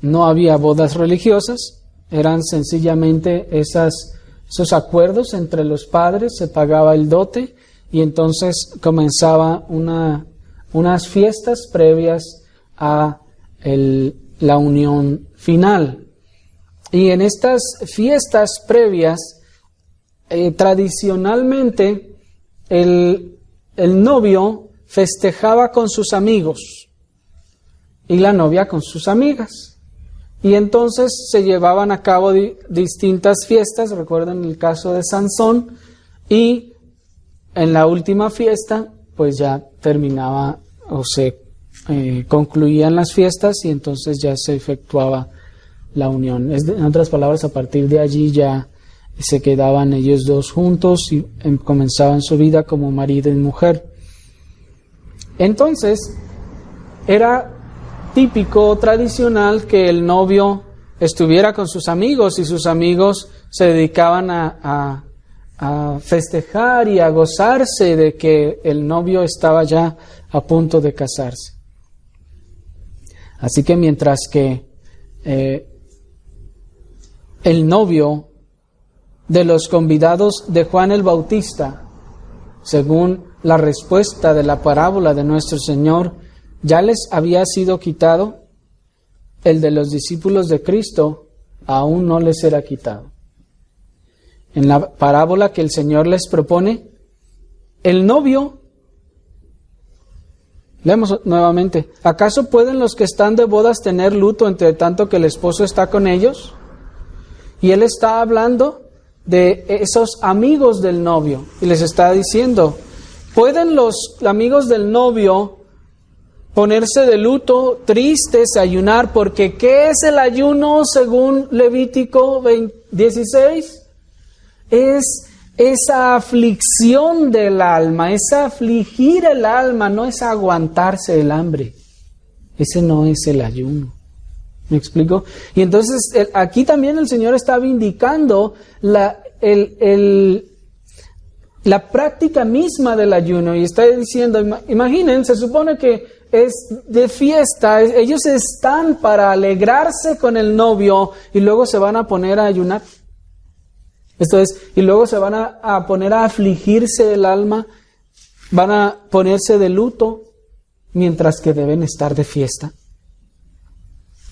no había bodas religiosas. Eran sencillamente esos acuerdos entre los padres, se pagaba el dote y entonces comenzaba unas fiestas previas a la unión final. Y en estas fiestas previas, tradicionalmente, el novio festejaba con sus amigos y la novia con sus amigas. Y entonces se llevaban a cabo distintas fiestas, recuerden el caso de Sansón, y en la última fiesta, pues ya terminaba o se concluían las fiestas y entonces ya se efectuaba la unión. En otras palabras, a partir de allí ya y se quedaban ellos dos juntos y comenzaban su vida como marido y mujer. Entonces, era típico, tradicional, que el novio estuviera con sus amigos y sus amigos se dedicaban a festejar y a gozarse de que el novio estaba ya a punto de casarse. Así que mientras que el novio de los convidados de Juan el Bautista, según la respuesta de la parábola de nuestro Señor, ya les había sido quitado, el de los discípulos de Cristo aún no les era quitado. En la parábola que el Señor les propone, el novio, leemos nuevamente, ¿acaso pueden los que están de bodas tener luto entre tanto que el esposo está con ellos? Y él está hablando de esos amigos del novio y les está diciendo, ¿pueden los amigos del novio ponerse de luto, tristes, ayunar? Porque ¿qué es el ayuno según Levítico 16? Es esa aflicción del alma, es afligir el alma, no es aguantarse el hambre. Ese no es el ayuno. ¿Me explico? Y entonces aquí también el Señor está vindicando la práctica misma del ayuno y está diciendo, imaginen, se supone que es de fiesta, ellos están para alegrarse con el novio y luego se van a poner a ayunar. Esto es, y luego se van a poner a afligirse el alma, van a ponerse de luto mientras que deben estar de fiesta.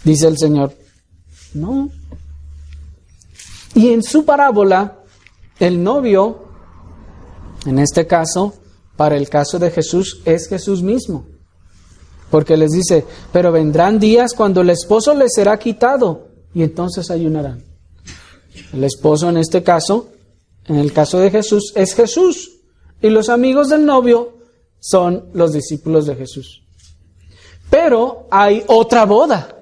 Dice el Señor, no. Y en su parábola, el novio, en este caso, para el caso de Jesús, es Jesús mismo. Porque les dice, pero vendrán días cuando el esposo les será quitado y entonces ayunarán. El esposo en este caso, en el caso de Jesús, es Jesús. Y los amigos del novio son los discípulos de Jesús. Pero hay otra boda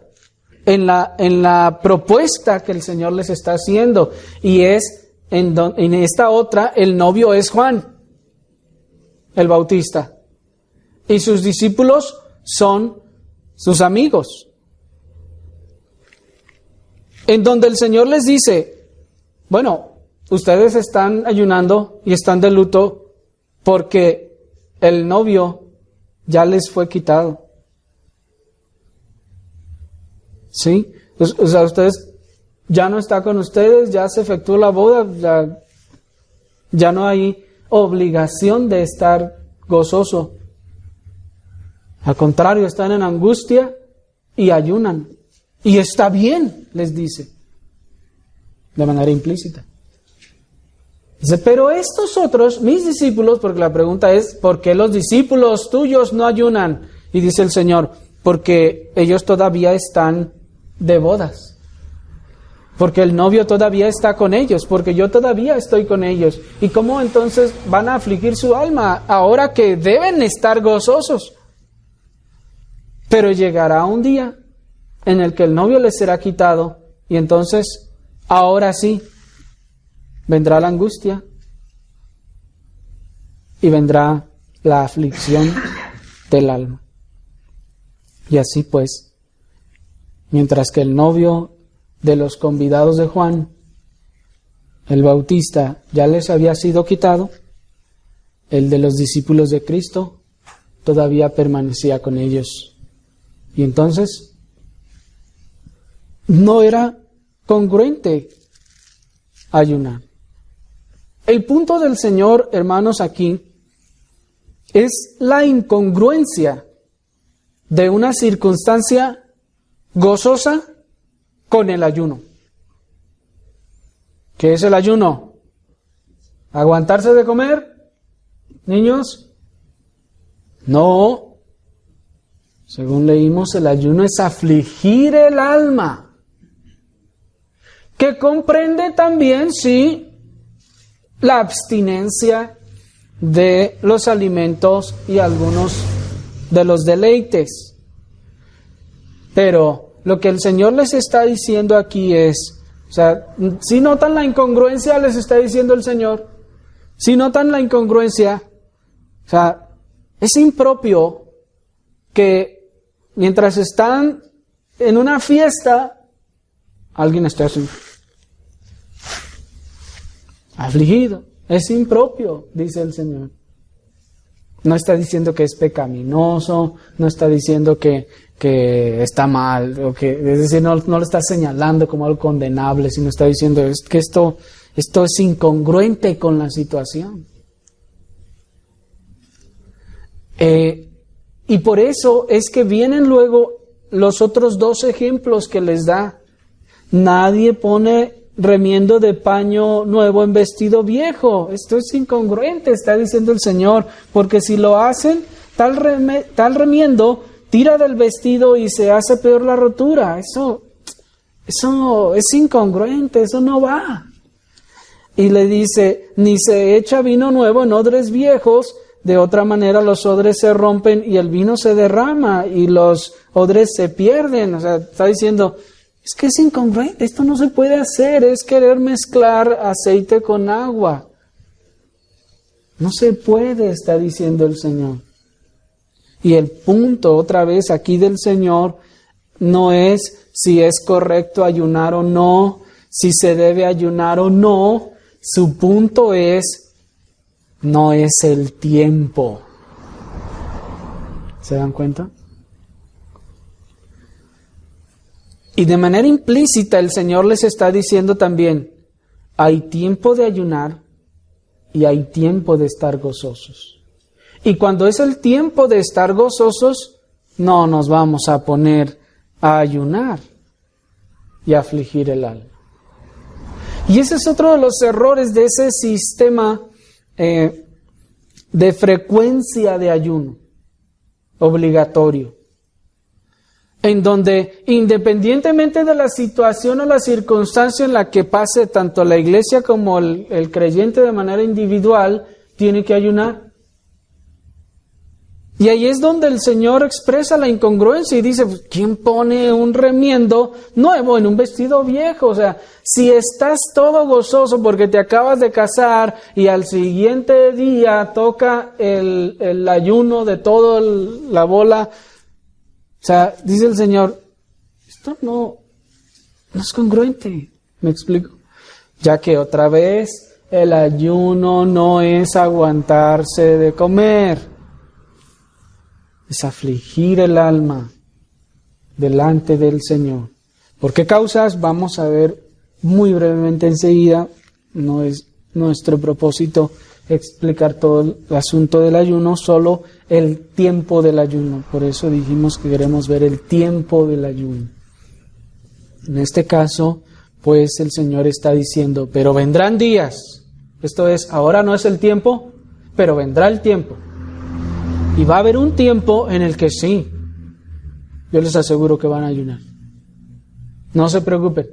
en la propuesta que el Señor les está haciendo. Y es, en esta otra, el novio es Juan, el Bautista. Y sus discípulos son sus amigos. En donde el Señor les dice, bueno, ustedes están ayunando y están de luto porque el novio ya les fue quitado. ¿Sí? O sea, ustedes ya no está con ustedes, ya se efectuó la boda, ya no hay obligación de estar gozoso. Al contrario, están en angustia y ayunan. Y está bien, les dice, de manera implícita. Dice, pero estos otros, mis discípulos, porque la pregunta es, ¿por qué los discípulos tuyos no ayunan? Y dice el Señor, porque ellos todavía están de bodas. Porque el novio todavía está con ellos, porque yo todavía estoy con ellos. ¿Y cómo entonces van a afligir su alma ahora que deben estar gozosos? Pero llegará un día en el que el novio les será quitado y entonces, ahora sí, vendrá la angustia y vendrá la aflicción del alma. Y así pues, mientras que el novio de los convidados de Juan, el Bautista, ya les había sido quitado, el de los discípulos de Cristo todavía permanecía con ellos. Y entonces, no era congruente ayunar. El punto del Señor, hermanos, aquí es la incongruencia de una circunstancia gozosa con el ayuno. ¿Qué es el ayuno? ¿Aguantarse de comer, niños? No. Según leímos, el ayuno es afligir el alma, que comprende también, sí, la abstinencia de los alimentos y algunos de los deleites. Pero lo que el Señor les está diciendo aquí es, sea, si notan la incongruencia, les está diciendo el Señor. Si notan la incongruencia, o sea, es impropio que mientras están en una fiesta, alguien esté así, afligido. Es impropio, dice el Señor. No está diciendo que es pecaminoso, no está diciendo que está mal, o que, es decir, no lo está señalando como algo condenable, sino está diciendo que esto es incongruente con la situación. Y por eso es que vienen luego los otros dos ejemplos que les da. Nadie pone remiendo de paño nuevo en vestido viejo. Esto es incongruente, está diciendo el Señor, porque si lo hacen, tal remiendo tira del vestido y se hace peor la rotura. Eso es incongruente, eso no va. Y le dice, ni se echa vino nuevo en odres viejos, de otra manera los odres se rompen y el vino se derrama y los odres se pierden. O sea, está diciendo, es que es incongruente, esto no se puede hacer, es querer mezclar aceite con agua. No se puede, está diciendo el Señor. Y el punto, otra vez, aquí del Señor, no es si es correcto ayunar o no, si se debe ayunar o no. Su punto es, no es el tiempo. ¿Se dan cuenta? Y de manera implícita el Señor les está diciendo también, hay tiempo de ayunar y hay tiempo de estar gozosos. Y cuando es el tiempo de estar gozosos, no nos vamos a poner a ayunar y a afligir el alma. Y ese es otro de los errores de ese sistema de frecuencia de ayuno obligatorio, en donde independientemente de la situación o la circunstancia en la que pase tanto la iglesia como el creyente de manera individual, tiene que ayunar. Y ahí es donde el Señor expresa la incongruencia y dice, ¿quién pone un remiendo nuevo en un vestido viejo? O sea, si estás todo gozoso porque te acabas de casar y al siguiente día toca el ayuno de toda la bola, o sea, dice el Señor, esto no es congruente, ¿me explico? Ya que otra vez el ayuno no es aguantarse de comer. Es afligir el alma delante del Señor. ¿Por qué causas? Vamos a ver muy brevemente enseguida. No es nuestro propósito explicar todo el asunto del ayuno, solo el tiempo del ayuno. Por eso dijimos que queremos ver el tiempo del ayuno. En este caso, pues el Señor está diciendo, pero vendrán días. Esto es, ahora no es el tiempo, pero vendrá el tiempo. Y va a haber un tiempo en el que sí, yo les aseguro que van a ayunar. No se preocupen.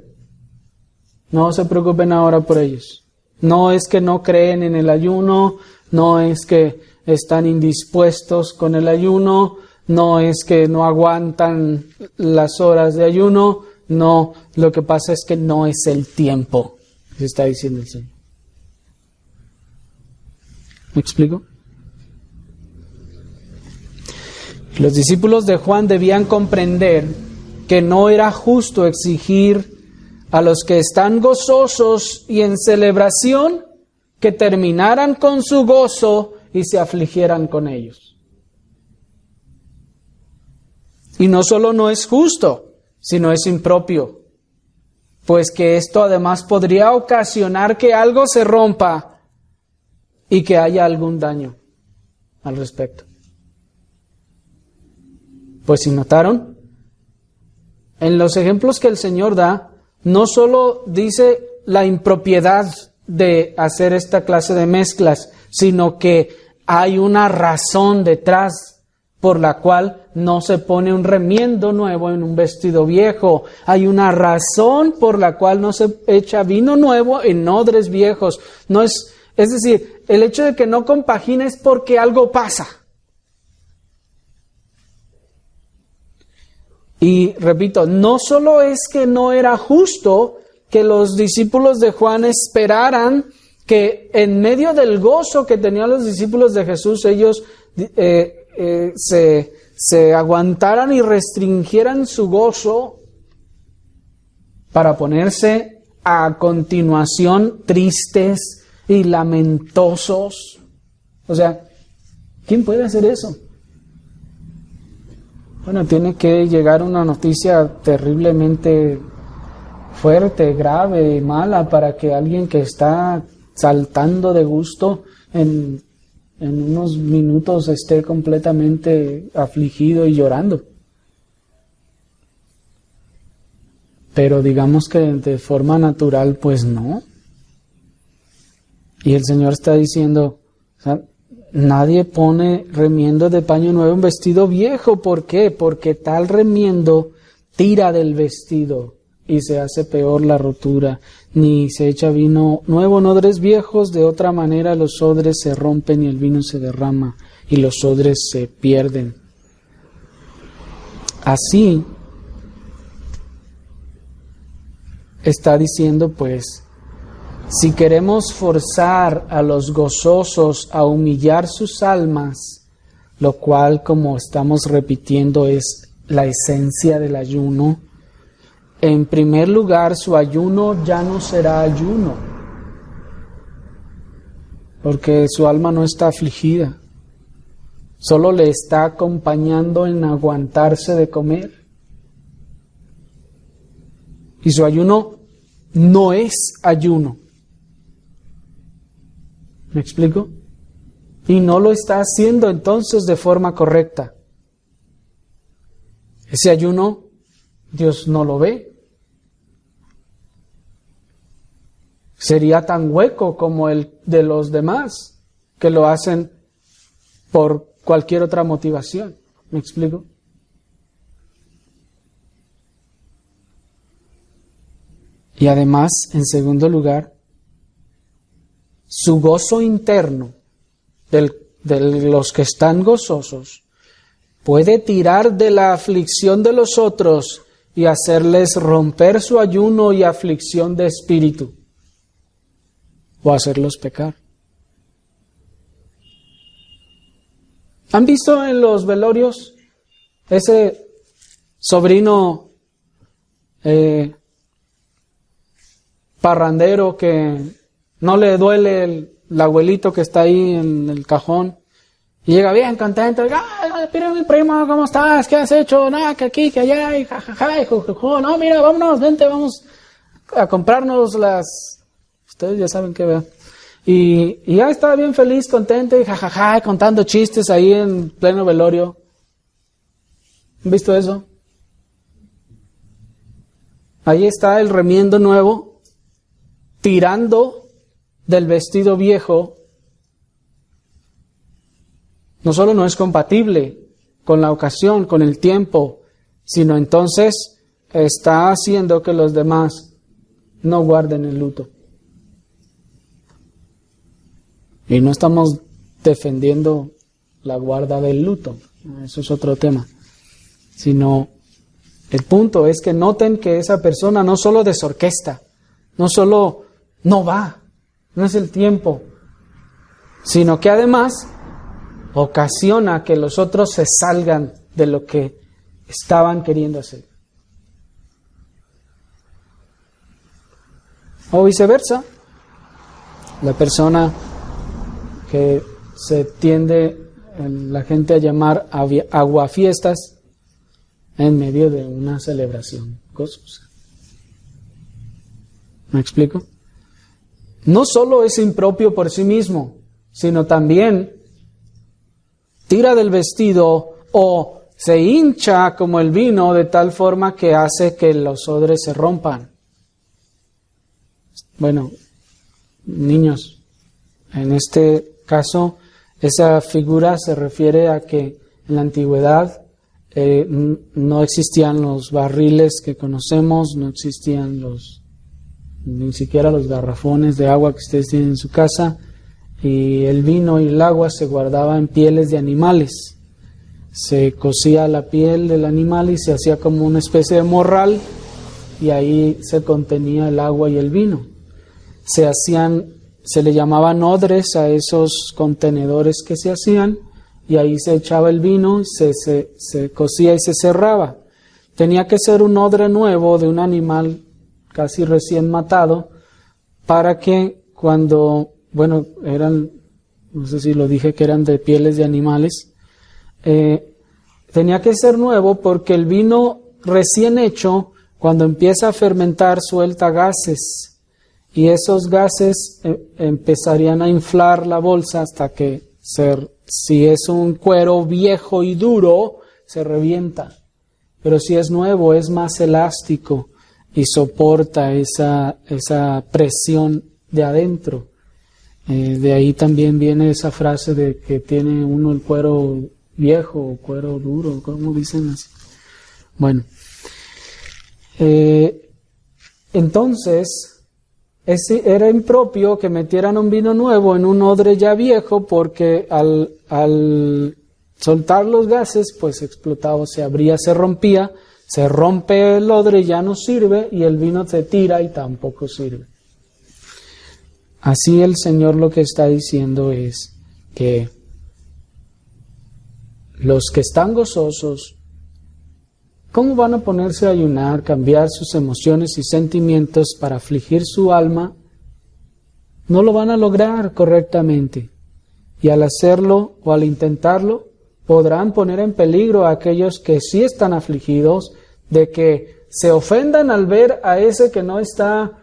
No se preocupen ahora por ellos. No es que no creen en el ayuno, no es que están indispuestos con el ayuno, no es que no aguantan las horas de ayuno, no, lo que pasa es que no es el tiempo, se está diciendo el Señor. ¿Me explico? Los discípulos de Juan debían comprender que no era justo exigir a los que están gozosos y en celebración que terminaran con su gozo y se afligieran con ellos. Y no solo no es justo, sino es impropio, pues que esto además podría ocasionar que algo se rompa y que haya algún daño al respecto. Pues si notaron, en los ejemplos que el Señor da, no solo dice la impropiedad de hacer esta clase de mezclas, sino que hay una razón detrás por la cual no se pone un remiendo nuevo en un vestido viejo. Hay una razón por la cual no se echa vino nuevo en odres viejos. Es decir, el hecho de que no compagina es porque algo pasa. Y repito, no solo es que no era justo que los discípulos de Juan esperaran que en medio del gozo que tenían los discípulos de Jesús, ellos se aguantaran y restringieran su gozo para ponerse a continuación tristes y lamentosos. O sea, ¿quién puede hacer eso? Bueno, tiene que llegar una noticia terriblemente fuerte, grave, mala, para que alguien que está saltando de gusto en unos minutos esté completamente afligido y llorando. Pero digamos que de forma natural, pues no. Y el Señor está diciendo, o sea, nadie pone remiendo de paño nuevo en vestido viejo. ¿Por qué? Porque tal remiendo tira del vestido y se hace peor la rotura. Ni se echa vino nuevo en odres viejos, de otra manera los odres se rompen y el vino se derrama y los odres se pierden. Así está diciendo, pues, si queremos forzar a los gozosos a humillar sus almas, lo cual, como estamos repitiendo, es la esencia del ayuno, en primer lugar, su ayuno ya no será ayuno, porque su alma no está afligida, solo le está acompañando en aguantarse de comer. Y su ayuno no es ayuno. ¿Me explico? Y no lo está haciendo entonces de forma correcta. Ese ayuno Dios no lo ve. Sería tan hueco como el de los demás, que lo hacen por cualquier otra motivación. ¿Me explico? Y además, en segundo lugar, su gozo interno de los que están gozosos puede tirar de la aflicción de los otros y hacerles romper su ayuno y aflicción de espíritu, o hacerlos pecar. ¿Han visto en los velorios ese sobrino parrandero que no le duele el abuelito que está ahí en el cajón y llega bien contento? ¡Ay, mira mi primo, ¿cómo estás? ¿Qué has hecho? Nada, que aquí, que allá, y jajaja, y jujuju. No, mira, vámonos, vente, vamos a comprarnos las... Ustedes ya saben qué vean. Y ya estaba bien feliz, contento, y jajaja, contando chistes ahí en pleno velorio. ¿Han visto eso? Ahí está el remiendo nuevo, tirando del vestido viejo. No solo no es compatible con la ocasión, con el tiempo, sino entonces está haciendo que los demás no guarden el luto. Y no estamos defendiendo la guarda del luto, eso es otro tema, sino el punto es que noten que esa persona no solo desorquesta, no solo no va, no es el tiempo, sino que además ocasiona que los otros se salgan de lo que estaban queriendo hacer. O viceversa, la persona que se tiende la gente a llamar aguafiestas en medio de una celebración gozosa. ¿Me explico? No solo es impropio por sí mismo, sino también tira del vestido o se hincha como el vino de tal forma que hace que los odres se rompan. Bueno, niños, en este caso, esa figura se refiere a que en la antigüedad no existían los barriles que conocemos, no existían ni siquiera los garrafones de agua que ustedes tienen en su casa, y el vino y el agua se guardaba en pieles de animales. Se cocía la piel del animal y se hacía como una especie de morral, y ahí se contenía el agua y el vino. Se le llamaban odres a esos contenedores que se hacían, y ahí se echaba el vino, se cocía y se cerraba. Tenía que ser un odre nuevo de un animal casi recién matado, para que cuando, no sé si lo dije que eran de pieles de animales, tenía que ser nuevo porque el vino recién hecho, cuando empieza a fermentar, suelta gases, y esos gases empezarían a inflar la bolsa hasta que, si es un cuero viejo y duro, se revienta. Pero si es nuevo, es más elástico y soporta esa presión de adentro. De ahí también viene esa frase de que tiene uno el cuero viejo o cuero duro, ¿cómo dicen así? Bueno, entonces era impropio que metieran un vino nuevo en un odre ya viejo, porque al soltar los gases, pues explotaba, se abría, se rompía, se rompe el odre, ya no sirve, y el vino se tira y tampoco sirve. Así el Señor lo que está diciendo es que los que están gozosos, ¿cómo van a ponerse a ayunar, cambiar sus emociones y sentimientos para afligir su alma? No lo van a lograr correctamente. Y al hacerlo o al intentarlo, podrán poner en peligro a aquellos que sí están afligidos, de que se ofendan al ver a ese que no está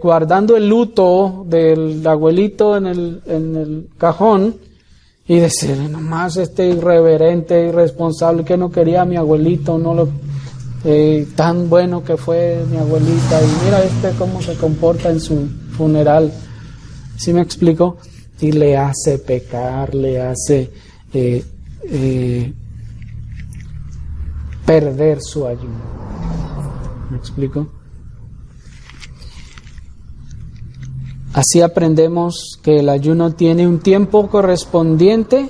guardando el luto del abuelito en el cajón, y decir, nomás este irreverente, irresponsable, que no quería a mi abuelito, tan bueno que fue mi abuelita, y mira cómo se comporta en su funeral. ¿Sí me explico? Y le hace pecar, le hace perder su ayuno. ¿Me explico? Así aprendemos que el ayuno tiene un tiempo correspondiente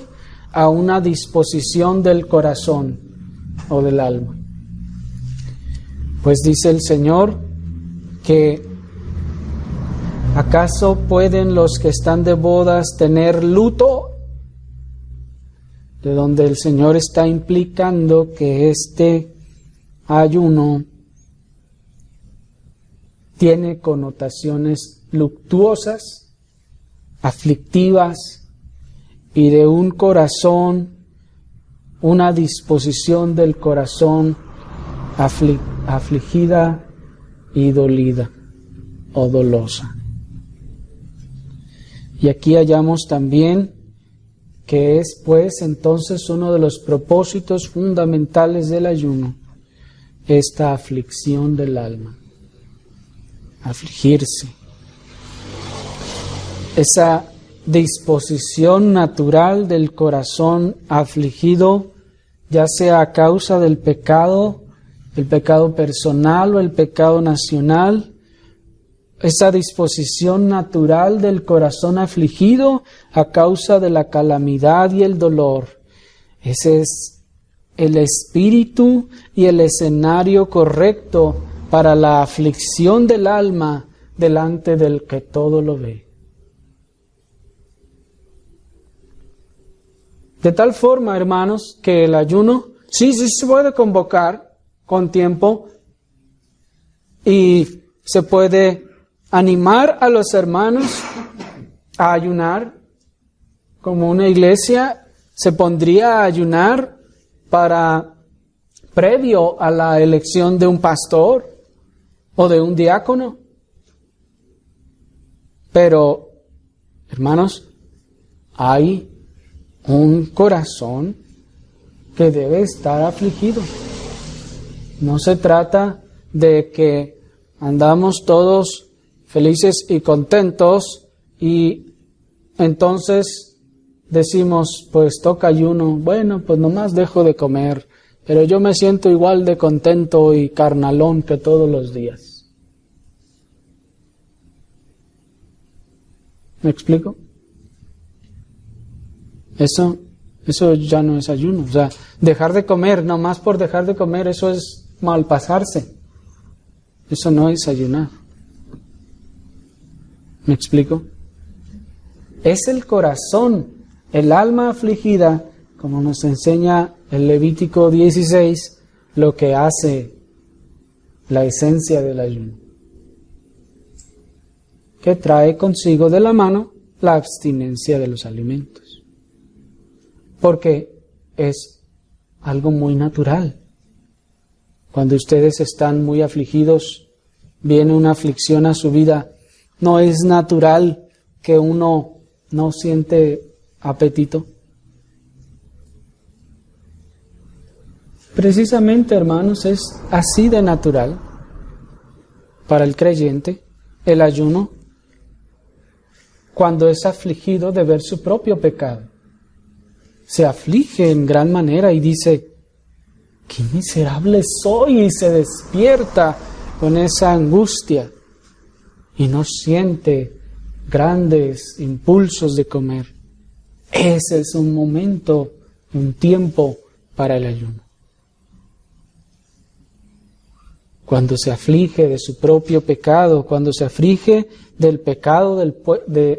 a una disposición del corazón o del alma. Pues dice el Señor que ¿acaso pueden los que están de bodas tener luto? De donde el Señor está implicando que este ayuno tiene connotaciones luctuosas, aflictivas, y de un corazón, una disposición del corazón afligida y dolida o dolosa. Y aquí hallamos también que es pues entonces uno de los propósitos fundamentales del ayuno, esta aflicción del alma, afligirse. Esa disposición natural del corazón afligido, ya sea a causa del pecado, el pecado personal o el pecado nacional, esa disposición natural del corazón afligido a causa de la calamidad y el dolor. Ese es el espíritu y el escenario correcto para la aflicción del alma delante del que todo lo ve. De tal forma, hermanos, que el ayuno sí se puede convocar con tiempo y se puede animar a los hermanos a ayunar. Como una iglesia se pondría a ayunar previo a la elección de un pastor o de un diácono. Pero, hermanos, hay un corazón que debe estar afligido. No se trata de que andamos todos felices y contentos y entonces decimos, pues toca ayuno, bueno, pues nomás dejo de comer, pero yo me siento igual de contento y carnalón que todos los días. ¿Me explico? Eso ya no es ayuno. O sea, dejar de comer, nomás por dejar de comer, eso es malpasarse. Eso no es ayunar. ¿Me explico? Es el corazón, el alma afligida, como nos enseña el Levítico 16, lo que hace la esencia del ayuno, que trae consigo de la mano la abstinencia de los alimentos. Porque es algo muy natural. Cuando ustedes están muy afligidos, viene una aflicción a su vida, no es natural que uno no siente apetito. Precisamente, hermanos, es así de natural para el creyente el ayuno cuando es afligido de ver su propio pecado. Se aflige en gran manera y dice, ¡qué miserable soy! Y se despierta con esa angustia y no siente grandes impulsos de comer. Ese es un momento, un tiempo para el ayuno. Cuando se aflige de su propio pecado, cuando se aflige del pecado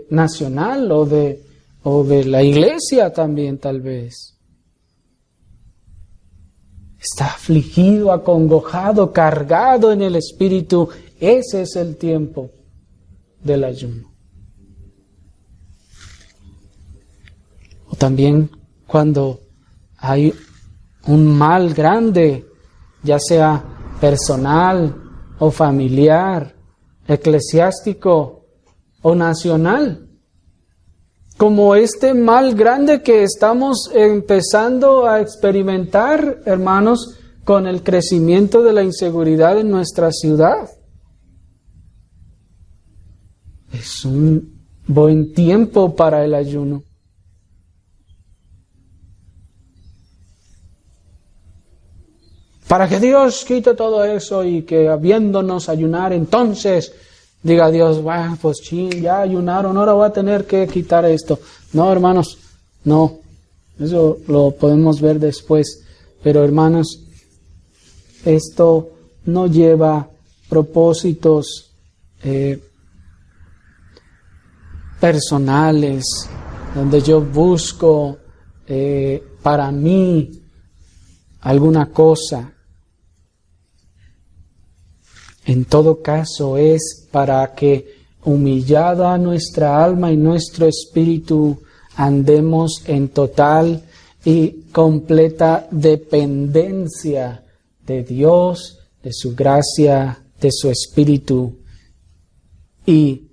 nacional o de la iglesia también tal vez. Está afligido, acongojado, cargado en el espíritu. Ese es el tiempo del ayuno. O también cuando hay un mal grande, ya sea personal o familiar, eclesiástico o nacional, como este mal grande que estamos empezando a experimentar, hermanos, con el crecimiento de la inseguridad en nuestra ciudad. Es un buen tiempo para el ayuno. Para que Dios quite todo eso y que habiéndonos ayunar, entonces diga Dios, bueno, pues ya ayunaron, ahora voy a tener que quitar esto. No, hermanos, no. Eso lo podemos ver después. Pero, hermanos, esto no lleva propósitos personales, donde yo busco para mí alguna cosa. En todo caso es para que, humillada nuestra alma y nuestro espíritu, andemos en total y completa dependencia de Dios, de su gracia, de su espíritu, y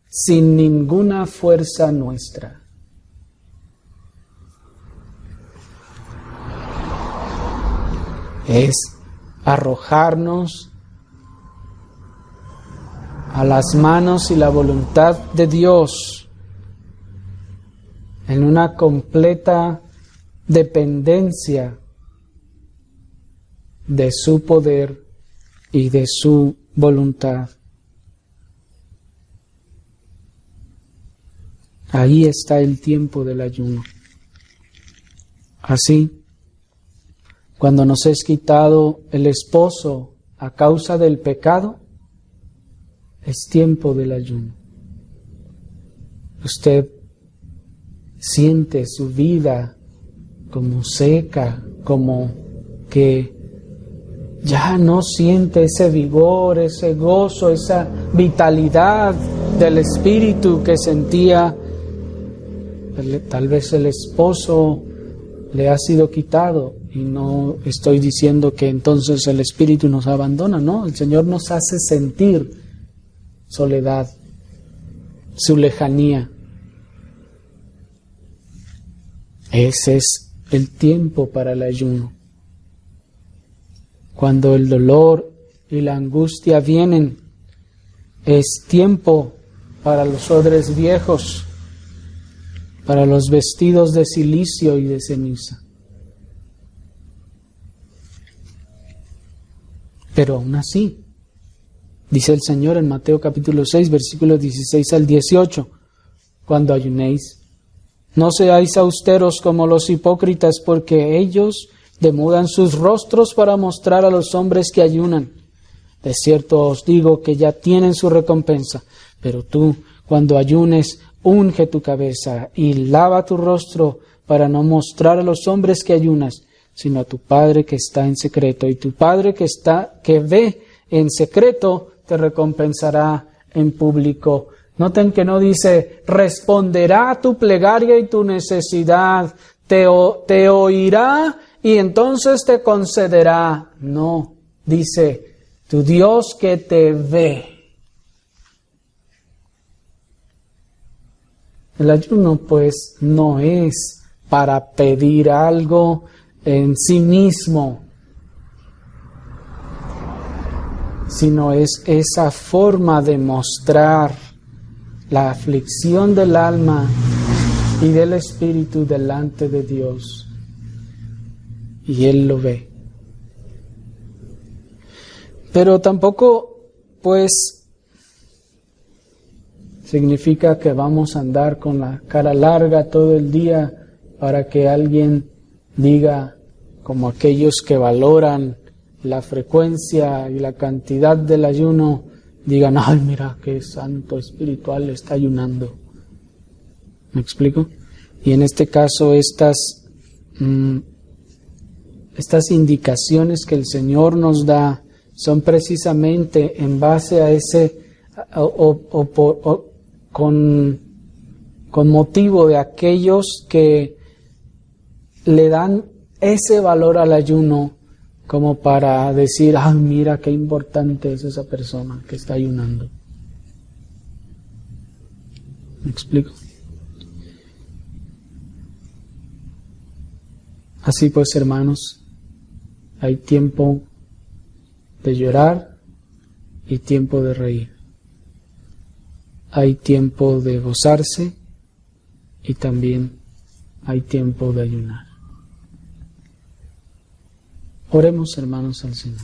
sin ninguna fuerza nuestra. Es arrojarnos a las manos y la voluntad de Dios en una completa dependencia de su poder y de su voluntad. Ahí está el tiempo del ayuno. Así, cuando nos es quitado el esposo a causa del pecado, es tiempo del ayuno. Usted siente su vida como seca, como que ya no siente ese vigor, ese gozo, esa vitalidad del espíritu que sentía. Tal vez el esposo le ha sido quitado, y no estoy diciendo que entonces el espíritu nos abandona, no, el Señor nos hace sentir soledad, su lejanía. Ese es el tiempo para el ayuno. Cuando el dolor y la angustia vienen, es tiempo para los odres viejos, para los vestidos de cilicio y de ceniza. Pero aún así, dice el Señor en Mateo capítulo 6, versículos 16 al 18, cuando ayunéis, no seáis austeros como los hipócritas, porque ellos demudan sus rostros para mostrar a los hombres que ayunan. De cierto os digo que ya tienen su recompensa. Pero tú, cuando ayunes, unge tu cabeza y lava tu rostro para no mostrar a los hombres que ayunas, sino a tu Padre que está en secreto. Y tu Padre que ve en secreto te recompensará en público. Noten que no dice, responderá a tu plegaria y tu necesidad, te oirá y entonces te concederá. No, dice, tu Dios que te ve. El ayuno, pues, no es para pedir algo en sí mismo, sino es esa forma de mostrar la aflicción del alma y del espíritu delante de Dios. Y Él lo ve. Pero tampoco, pues, significa que vamos a andar con la cara larga todo el día para que alguien diga, como aquellos que valoran la frecuencia y la cantidad del ayuno, digan, ay, mira qué santo espiritual está ayunando. ¿Me explico? Y en este caso estas indicaciones que el Señor nos da son precisamente en base a ese con motivo de aquellos que le dan ese valor al ayuno como para decir, ah, mira qué importante es esa persona que está ayunando. ¿Me explico? Así pues, hermanos, hay tiempo de llorar y tiempo de reír. Hay tiempo de gozarse y también hay tiempo de ayunar. Oremos, hermanos, al Señor.